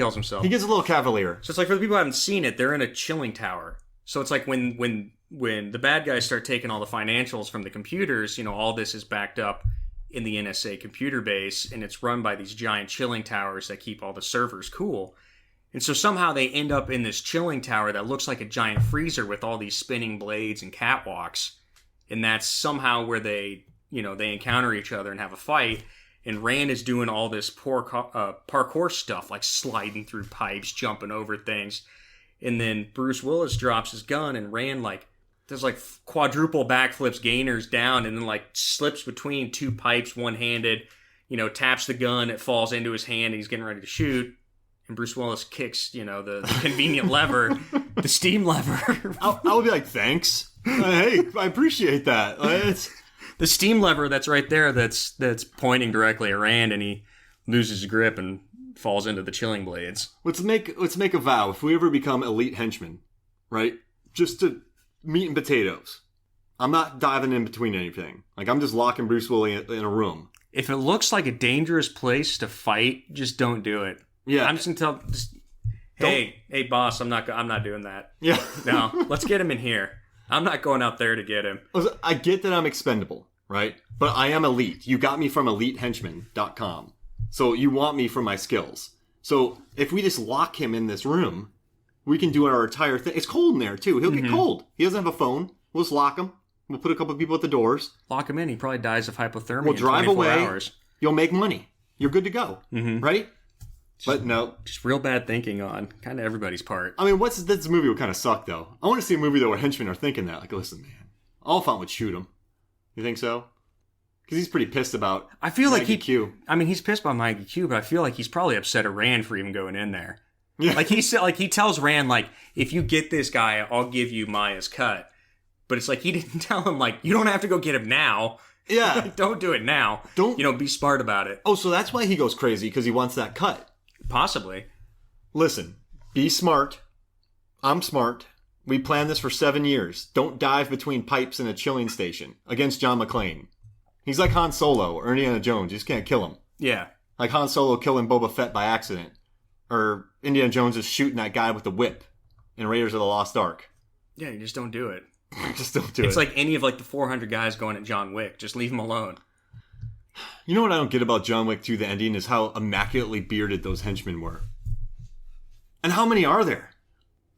gets a little cavalier. So it's like, for the people who haven't seen it, they're in a chilling tower. So it's like when the bad guys start taking all the financials from the computers, all this is backed up in the NSA computer base, and it's run by these giant chilling towers that keep all the servers cool. And so somehow they end up in this chilling tower that looks like a giant freezer with all these spinning blades and catwalks. And that's somehow where they encounter each other and have a fight. And Rand is doing all this parkour stuff, like sliding through pipes, jumping over things. And then Bruce Willis drops his gun, and Rand, does quadruple backflips, gainers down, and then, slips between 2 pipes one-handed, taps the gun, it falls into his hand, and he's getting ready to shoot. And Bruce Willis kicks, the convenient lever, the steam lever. I would be like, thanks. Hey, I appreciate that. The steam lever that's right there that's pointing directly at Rand, and he loses grip and falls into the chilling blades. Let's make a vow. If we ever become elite henchmen, right? Just to meat and potatoes. I'm not diving in between anything. Like, I'm just locking Bruce Willis in a room. If it looks like a dangerous place to fight, just don't do it. Yeah. I'm just gonna tell. Hey, boss, I'm not doing that. Yeah. No, let's get him in here. I'm not going out there to get him. I get that I'm expendable, right? But I am elite. You got me from elitehenchman.com. So you want me for my skills. So if we just lock him in this room, we can do our entire thing. It's cold in there, too. He'll get cold. He doesn't have a phone. We'll just lock him. We'll put a couple of people at the doors. Lock him in. He probably dies of hypothermia We'll in drive 24 away. hours. You'll make money. You're good to go. Right? But no. Just real bad thinking on kind of everybody's part. I mean, this movie would kind of suck, though. I want to see a movie, though, where henchmen are thinking that. Like, listen, man, Oliphant would shoot him. You think so? Because he's pretty pissed about I feel like Maggie Q. I mean, he's pissed about Maggie Q, but I feel like he's probably upset at Rand for even going in there. Yeah. Like, he tells Rand, like, if you get this guy, I'll give you Maya's cut. But it's like, he didn't tell him, like, you don't have to go get him now. Yeah. Like, don't do it now. Don't. Be smart about it. Oh, so that's why he goes crazy, because he wants that cut. Possibly. Listen, be smart. I'm smart. We planned this for 7 years. Don't dive between pipes in a chilling station against John McClane. He's like Han Solo or Indiana Jones. You just can't kill him. Yeah. Like Han Solo killing Boba Fett by accident. Or Indiana Jones is shooting that guy with the whip in Raiders of the Lost Ark. Yeah, you just don't do it. Just don't do it. It's like any of like the 400 guys going at John Wick. Just leave him alone. You know what I don't get about John Wick 2, the ending, is how immaculately bearded those henchmen were. And how many are there?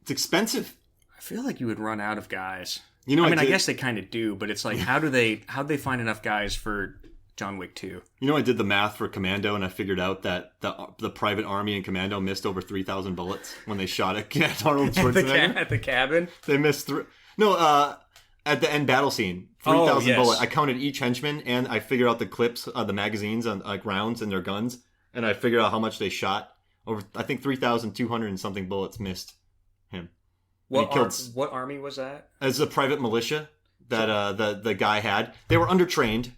It's expensive. I feel like you would run out of guys. You know, I guess they kind of do, but it's like, how'd they find enough guys for John Wick 2? You know, I did the math for Commando, and I figured out that the private army in Commando missed over 3,000 bullets when they shot at Arnold Schwarzenegger. At the cabin? They missed at the end battle scene, 3,000 bullets. I counted each henchman, and I figured out the clips, the magazines, on like rounds and their guns, and I figured out how much they shot. Over, I think 3,200 and something bullets missed him. What army was that? As a private militia that the guy had. They were undertrained,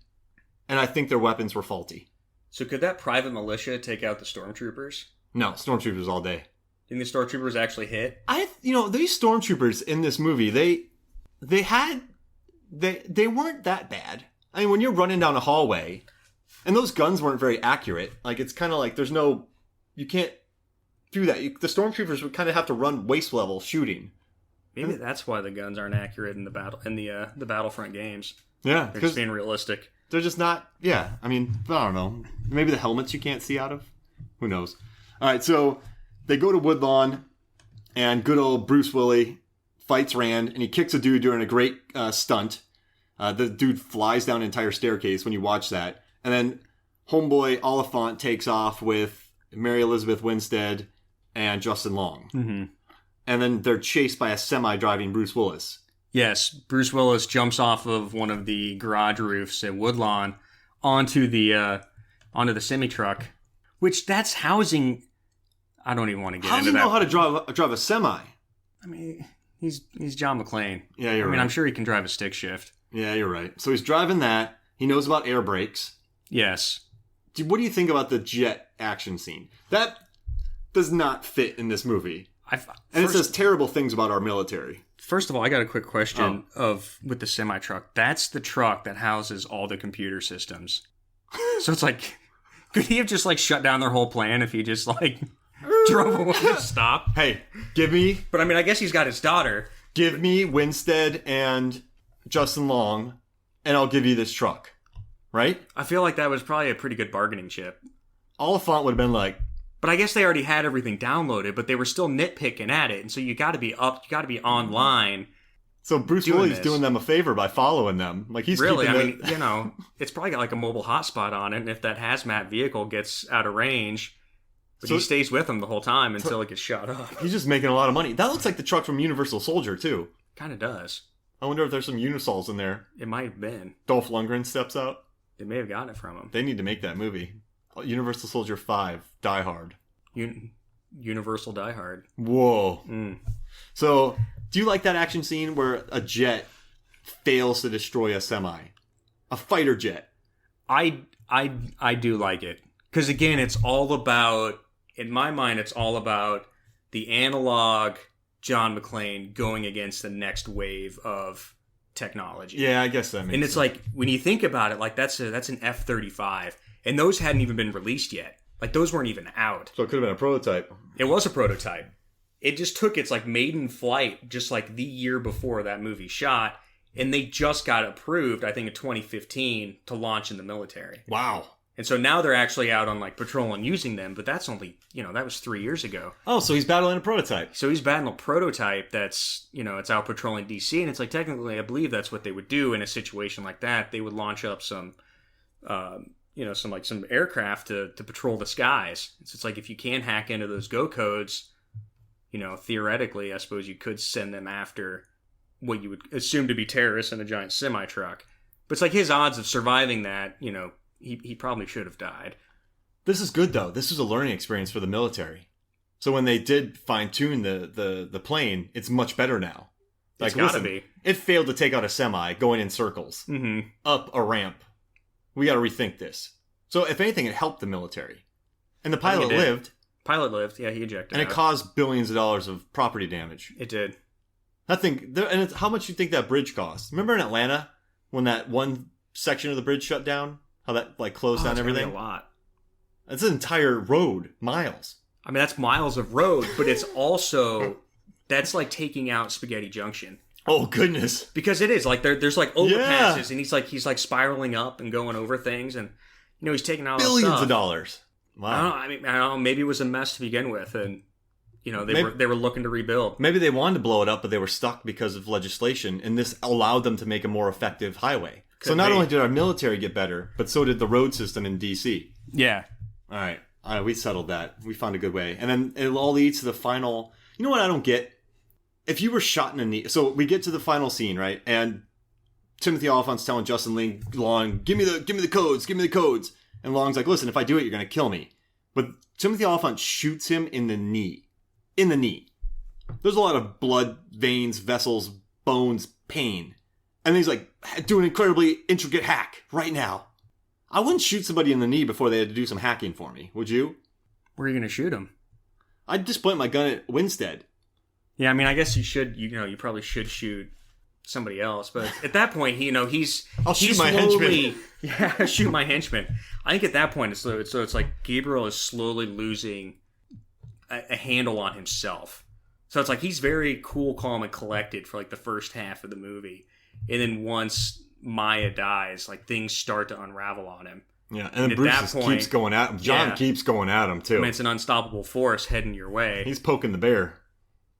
and I think their weapons were faulty. So could that private militia take out the stormtroopers? No, stormtroopers all day. You think the stormtroopers actually hit? These stormtroopers in this movie, they weren't that bad. I mean, when you're running down a hallway, and those guns weren't very accurate. Like, it's kind of like you can't do that. The stormtroopers would kind of have to run waist level shooting. Maybe that's why the guns aren't accurate in the Battlefront games. Yeah, they're just being realistic. They're just not. Yeah, I mean, I don't know. Maybe the helmets you can't see out of. Who knows? All right, so they go to Woodlawn, and good old Bruce Willis fights Rand, and he kicks a dude during a great stunt. The dude flies down an entire staircase when you watch that, and then homeboy Oliphant takes off with Mary Elizabeth Winstead and Justin Long. Mm-hmm. And then they're chased by a semi driving Bruce Willis. Yes, Bruce Willis jumps off of one of the garage roofs at Woodlawn onto the semi-truck, which that's housing. I don't even want to get into that. How does he know how to drive a semi? I mean, he's John McClane. Yeah, you're right. I mean, I'm sure he can drive a stick shift. Yeah, you're right. So he's driving that. He knows about air brakes. Yes. What do you think about the jet action scene? That does not fit in this movie. It says terrible things about our military. First of all, I got a quick question with the semi-truck. That's the truck that houses all the computer systems. So it's like, could he have just like shut down their whole plan if he just like drove away to stop? Hey, give me... But I mean, I guess he's got his daughter. Give me Winstead and Justin Long, and I'll give you this truck. Right? I feel like that was probably a pretty good bargaining chip. Oliphant would have been like... But I guess they already had everything downloaded, but they were still nitpicking at it. And so you got to be online. So Bruce Willis is doing them a favor by following them. Like he's really, I mean, it's probably got like a mobile hotspot on it. And if that hazmat vehicle gets out of range, but he stays with them the whole time until it gets shot up. He's just making a lot of money. That looks like the truck from Universal Soldier too. Kind of does. I wonder if there's some Unisols in there. It might have been. Dolph Lundgren steps out. They may have gotten it from him. They need to make that movie. Universal Soldier 5, Die Hard. Universal Die Hard. Whoa. Mm. So, do you like that action scene where a jet fails to destroy a semi? A fighter jet. I do like it. Because again, it's all about, in my mind, it's all about the analog John McClane going against the next wave of technology. Yeah, I guess that makes And it's sense. like, when you think about it, like that's an F-35, and those hadn't even been released yet. Like those weren't even out. So it could have been a prototype. It was a prototype. It just took its like maiden flight just like the year before that movie shot, and they just got approved, I think in 2015, to launch in the military. Wow. And so now they're actually out on like patrol and using them, but that's only, that was 3 years ago. Oh, so he's battling a prototype. So he's battling a prototype that's, it's out patrolling DC, and it's like technically I believe that's what they would do in a situation like that. They would launch up some some aircraft to patrol the skies. So it's like if you can hack into those Go codes, theoretically, I suppose you could send them after what you would assume to be terrorists in a giant semi-truck. But it's like his odds of surviving that, he probably should have died. This is good, though. This was a learning experience for the military. So when they did fine-tune the plane, it's much better now. It's gotta be. It failed to take out a semi going in circles. Mm-hmm. Up a ramp. We got to rethink this. So if anything, it helped the military. And the pilot lived. Pilot lived, yeah, he ejected. And it caused billions of dollars of property damage. It did. How much do you think that bridge cost? Remember in Atlanta when that one section of the bridge shut down? How that closed down everything? Really a lot. It's an entire road, miles. I mean, that's miles of road, but it's also that's like taking out Spaghetti Junction. Oh goodness! Because it is like there's like overpasses, and he's like spiraling up and going over things, and he's taking out billions of dollars. Wow. I don't know. Maybe it was a mess to begin with, and they were looking to rebuild. Maybe they wanted to blow it up, but they were stuck because of legislation, and this allowed them to make a more effective highway. So not only did our military get better, but so did the road system in DC. Yeah. All right, we settled that. We found a good way, and then it all leads to the final. You know what I don't get? If you were shot in the knee, so we get to the final scene, right? And Timothy Olyphant's telling Justin Long, give me the codes. And Long's like, listen, if I do it, you're going to kill me. But Timothy Olyphant shoots him in the knee. In the knee. There's a lot of blood, veins, vessels, bones, pain. And he's like, do an incredibly intricate hack right now. I wouldn't shoot somebody in the knee before they had to do some hacking for me. Would you? Where are you going to shoot him? I'd just point my gun at Winstead. Yeah, I mean, I guess you should, you probably should shoot somebody else, but at that point, I'll shoot my henchman. Yeah, shoot my henchman. I think at that point, it's like Gabriel is slowly losing a handle on himself. So it's like he's very cool, calm, and collected for like the first half of the movie, and then once Maya dies, like things start to unravel on him. Yeah, and then Bruce keeps going at him. John keeps going at him too. I mean, it's an unstoppable force heading your way. He's poking the bear.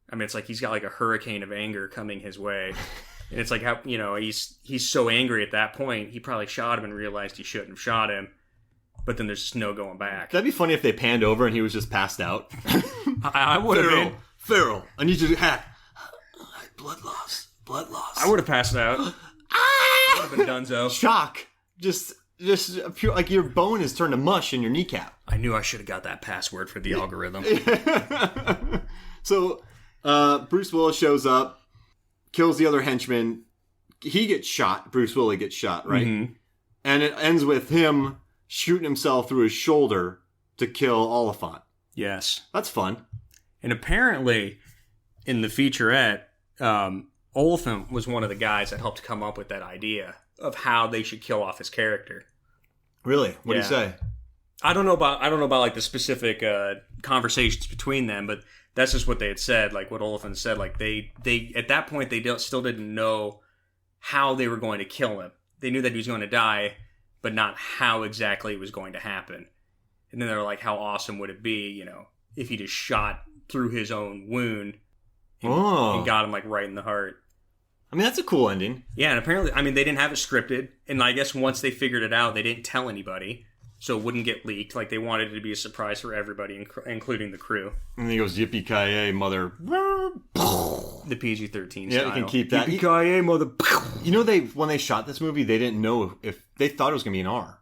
I mean, it's like he's got like a hurricane of anger coming his way. And it's like how, he's so angry at that point, he probably shot him and realized he shouldn't have shot him. But then there's just no going back. That'd be funny if they panned over and he was just passed out. I would have been. Feral, I need you to hack. Blood loss. I would have passed out. Would have been donezo. Shock. Just pure, like your bone is turned to mush in your kneecap. I knew I should have got that password for the algorithm. So, Bruce Willis shows up. Kills the other henchman. He gets shot. Bruce Willis gets shot, right? Mm-hmm. And it ends with him shooting himself through his shoulder to kill Oliphant. Yes. That's fun. And apparently, in the featurette, Oliphant was one of the guys that helped come up with that idea of how they should kill off his character. Really? What do you say? I don't know about like the specific conversations between them, but that's just what they had said. Like what Oliphant said. Like they at that point they still didn't know how they were going to kill him. They knew that he was going to die, but not how exactly it was going to happen. And then they were like, "How awesome would it be, if he just shot through his own wound and got him like right in the heart?" I mean, that's a cool ending. Yeah, and apparently, I mean, they didn't have it scripted, and I guess once they figured it out, they didn't tell anybody. So it wouldn't get leaked. Like, they wanted it to be a surprise for everybody, including the crew. And then he goes, yippee-ki-yay, mother... The PG-13 style. Yeah, you can keep that. Yippee-ki-yay, mother... When they shot this movie, they didn't know if... They thought it was going to be an R.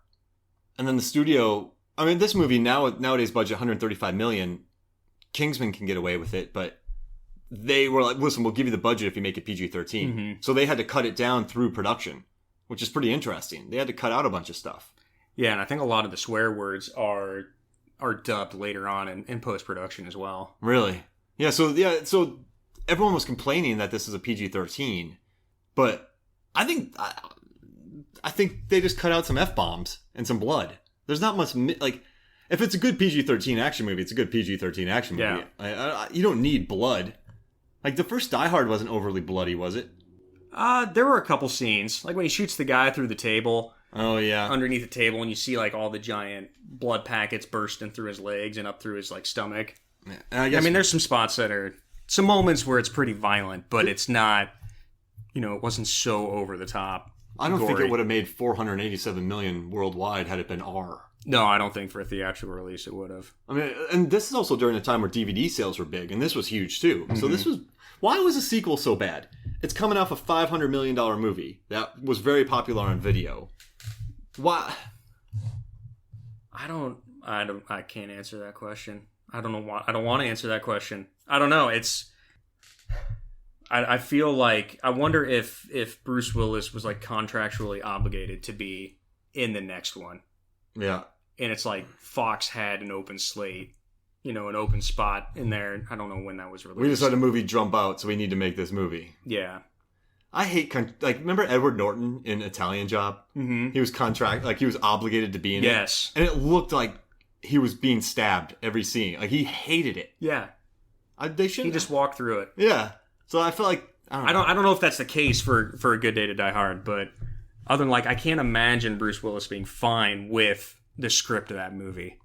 And then the studio... I mean, this movie, nowadays budget $135 million. Kingsman can get away with it, but they were like, listen, we'll give you the budget if you make it PG-13. Mm-hmm. So they had to cut it down through production, which is pretty interesting. They had to cut out a bunch of stuff. Yeah, and I think a lot of the swear words are dubbed later on in post-production as well. Really? So everyone was complaining that this is a PG-13, but I think they just cut out some F-bombs and some blood. There's not much, like, if it's a good PG-13 action movie, it's a good PG-13 action movie. Yeah. You don't need blood. Like, the first Die Hard wasn't overly bloody, was it? There were a couple scenes. Like when he shoots the guy through the table. Oh, yeah. Underneath the table, and you see, like, all the giant blood packets bursting through his legs and up through his, like, stomach. Yeah. I mean, there's some spots that are... Some moments where it's pretty violent, but it's not... it wasn't so over the top. I don't think gory. it would have made $487 million worldwide had it been R. No, I don't think for a theatrical release it would have. I mean, and this is also during a time where DVD sales were big, and this was huge too. Mm-hmm. So this was... Why was the sequel so bad? It's coming off a $500 million movie that was very popular on video. Why? I can't answer that question. I don't know why. I don't want to answer that question. I don't know. I feel like, I wonder if Bruce Willis was like contractually obligated to be in the next one. Yeah. And it's like Fox had an open slate, an open spot in there. I don't know when that was released. We just had a movie jump out, so we need to make this movie. Yeah. I hate, remember Edward Norton in Italian Job? Mm-hmm. He was he was obligated to be in it. Yes. And it looked like he was being stabbed every scene. Like, he hated it. Yeah. He just walked through it. Yeah. So I feel like, I don't know if that's the case for A Good Day to Die Hard, but other than, I can't imagine Bruce Willis being fine with the script of that movie.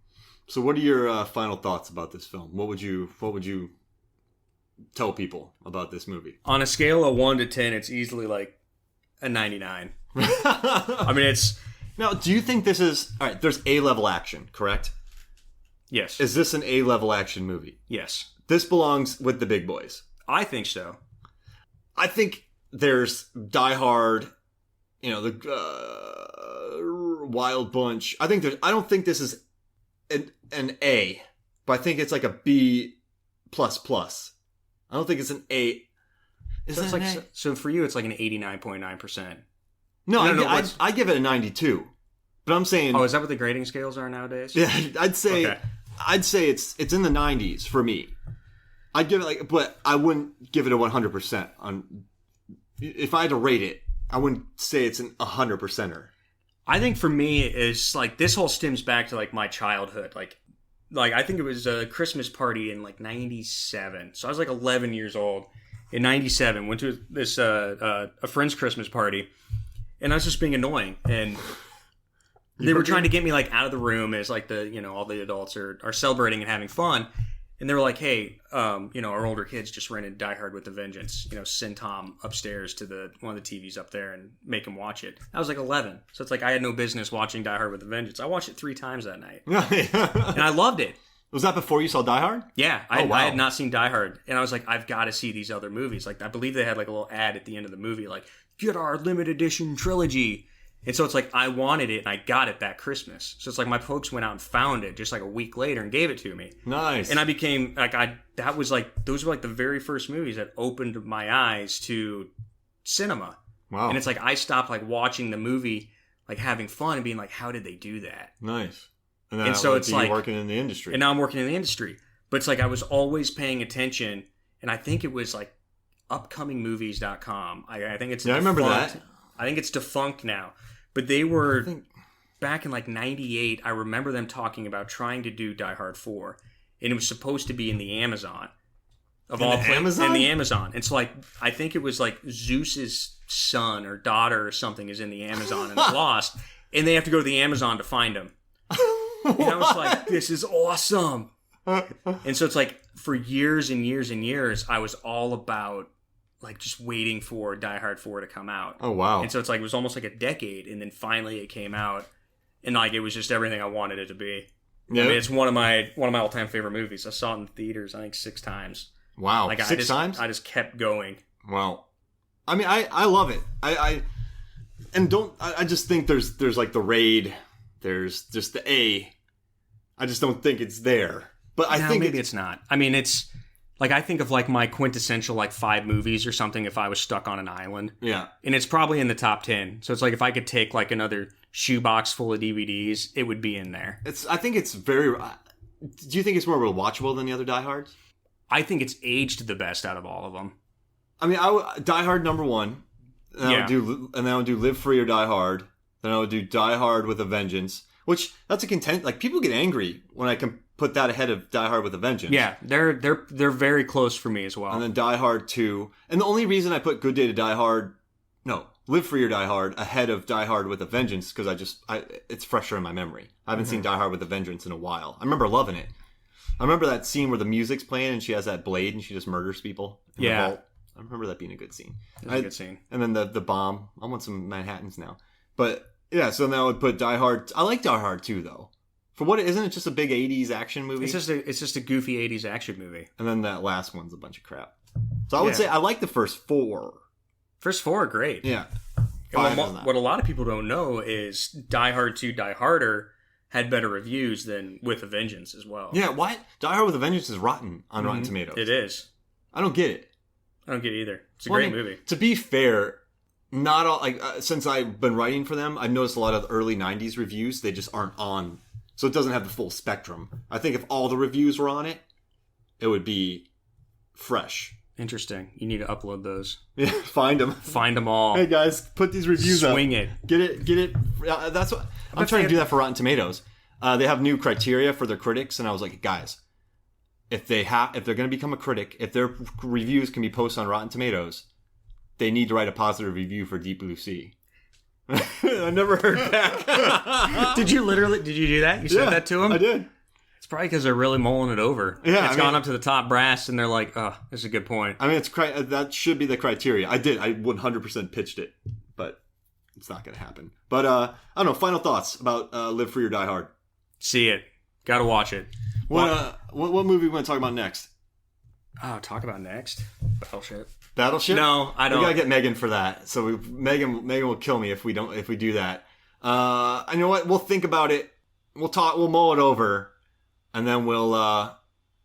So what are your final thoughts about this film? What would you tell people about this movie? On a scale of 1 to 10, it's easily like a 99. I mean, it's... Now, do you think this is... All right, there's A-level action, correct? Yes. Is this an A-level action movie? Yes. This belongs with the big boys. I think so. I think there's Die Hard, the Wild Bunch. I don't think this is an A, but I think it's like a B++. I don't think it's an A. So for you, it's like an 89.9%. No, I give it a 92. But I'm saying... Oh, is that what the grading scales are nowadays? Yeah, I'd say it's in the 90s for me. I'd give it but I wouldn't give it a 100% on. If I had to rate it, I wouldn't say it's an 100%er. I think for me, it's like this whole stems back to like my childhood. Like I think it was a Christmas party in like 97. So I was like 11 years old in 97. Went to this a friend's Christmas party, and I was just being annoying, and they were trying to get me like out of the room as like all the adults are celebrating and having fun. And they were like, hey, our older kids just rented Die Hard with a Vengeance. Send Tom upstairs to one of the TVs up there and make him watch it. I was like 11. So it's like I had no business watching Die Hard with a Vengeance. I watched it 3 times that night. And I loved it. Was that before you saw Die Hard? Yeah. I had not seen Die Hard. And I was like, I've got to see these other movies. Like, I believe they had like a little ad at the end of the movie, like, get our limited edition trilogy. And so it's like, I wanted it, and I got it that Christmas. So it's like my folks went out and found it just like a week later and gave it to me. Nice. And I became, those were like the very first movies that opened my eyes to cinema. Wow. And it's like, I stopped like watching the movie, like having fun and being like, how did they do that? Nice. And so it's like, working in the industry. And now I'm working in the industry. But it's like, I was always paying attention, and I think it was like upcomingmovies.com. I think it's I remember that. I think it's defunct now. But they were, back in like 98, I remember them talking about trying to do Die Hard 4. And it was supposed to be in the Amazon. In the Amazon. It's like, I think it was like Zeus's son or daughter or something is in the Amazon and is lost. And they have to go to the Amazon to find him. And I was like, this is awesome. And so it's like, for years and years and years, I was all about like just waiting for Die Hard 4 to come out. Oh, wow. And so it's like, it was almost like a decade, and then finally it came out, and like, it was just everything I wanted it to be. Yeah. I mean, it's one of my all-time favorite movies. I saw it in theaters, I think 6 times. Wow. Like, 6 times? I just kept going. Wow. I mean, I love it. I just think there's like the Raid, there's just the A. I just don't think it's there. But I think maybe it's not. I mean, it's like, I think of like my quintessential like 5 movies or something if I was stuck on an island. Yeah. And it's probably in the top 10. So it's like, if I could take like another shoebox full of DVDs, it would be in there. I think it's very... Do you think it's more rewatchable than the other Die Hards? I think it's aged the best out of all of them. I mean, Die Hard number 1. And then I would do Live Free or Die Hard. Then I would do Die Hard with a Vengeance. Which, that's a content... Like, people get angry when I can put that ahead of Die Hard with a Vengeance. Yeah, they're very close for me as well. And then Die Hard 2. And the only reason I put Good Day to Die Hard... No, Live Free or Die Hard ahead of Die Hard with a Vengeance, because it's fresher in my memory. I haven't seen Die Hard with a Vengeance in a while. I remember loving it. I remember that scene where the music's playing and she has that blade and she just murders people in the vault. I remember that being a good scene. It was a good scene. And then the bomb. I want some Manhattans now. But yeah, so now I would put Die Hard. I like Die Hard 2 though. For what isn't it just a big 80s action movie? It's just a goofy 80s action movie. And then that last one's a bunch of crap. So I would say I like the first 4. First 4 are great. Yeah. What a lot of people don't know is Die Hard 2, Die Harder had better reviews than With a Vengeance as well. Yeah, why? Die Hard with a Vengeance is rotten on Rotten Tomatoes. It is. I don't get it. I don't get it either. It's a great movie. To be fair, not all since I've been writing for them, I've noticed a lot of the early '90s reviews. They just aren't on, so it doesn't have the full spectrum. I think if all the reviews were on it, it would be fresh. Interesting. You need to upload those. Yeah, find them. Find them all. Hey guys, put these reviews up. Swing it. Get it. That's what I'm trying to do that for Rotten Tomatoes. They have new criteria for their critics, and I was like, guys, if they're going to become a critic, if their reviews can be posted on Rotten Tomatoes, they need to write a positive review for Deep Blue Sea. I never heard back. Did you do that? You said that to them? I did. It's probably because they're really mulling it over. Yeah, it's gone up to the top brass, and they're like, "Oh, this is a good point." I mean, that should be the criteria. I 100% pitched it, but it's not going to happen. But I don't know. Final thoughts about Live Free or Die Hard. See it. Got to watch it. What movie we want to talk about next? Oh, talk about next? Battleship. Battleship? No, I don't. We gotta get Megan for that. So Megan will kill me if we do that. You know what? We'll think about it. We'll mull it over. And then we'll,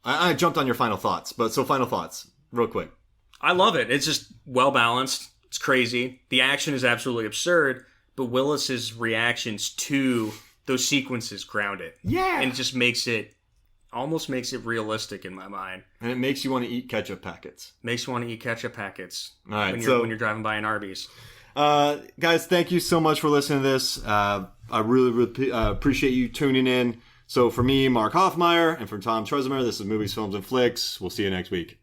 I jumped on your final thoughts, final thoughts, real quick. I love it. It's just well balanced. It's crazy. The action is absolutely absurd, but Willis's reactions to those sequences ground it. Yeah. And it just almost makes it realistic in my mind. And it makes you want to eat ketchup packets. Makes you want to eat ketchup packets. All right, when you're driving by an Arby's. Guys, thank you so much for listening to this. I really appreciate you tuning in. So for me, Mark Hoffmeyer, and for Tom Trezemer, this is Movies, Films, and Flicks. We'll see you next week.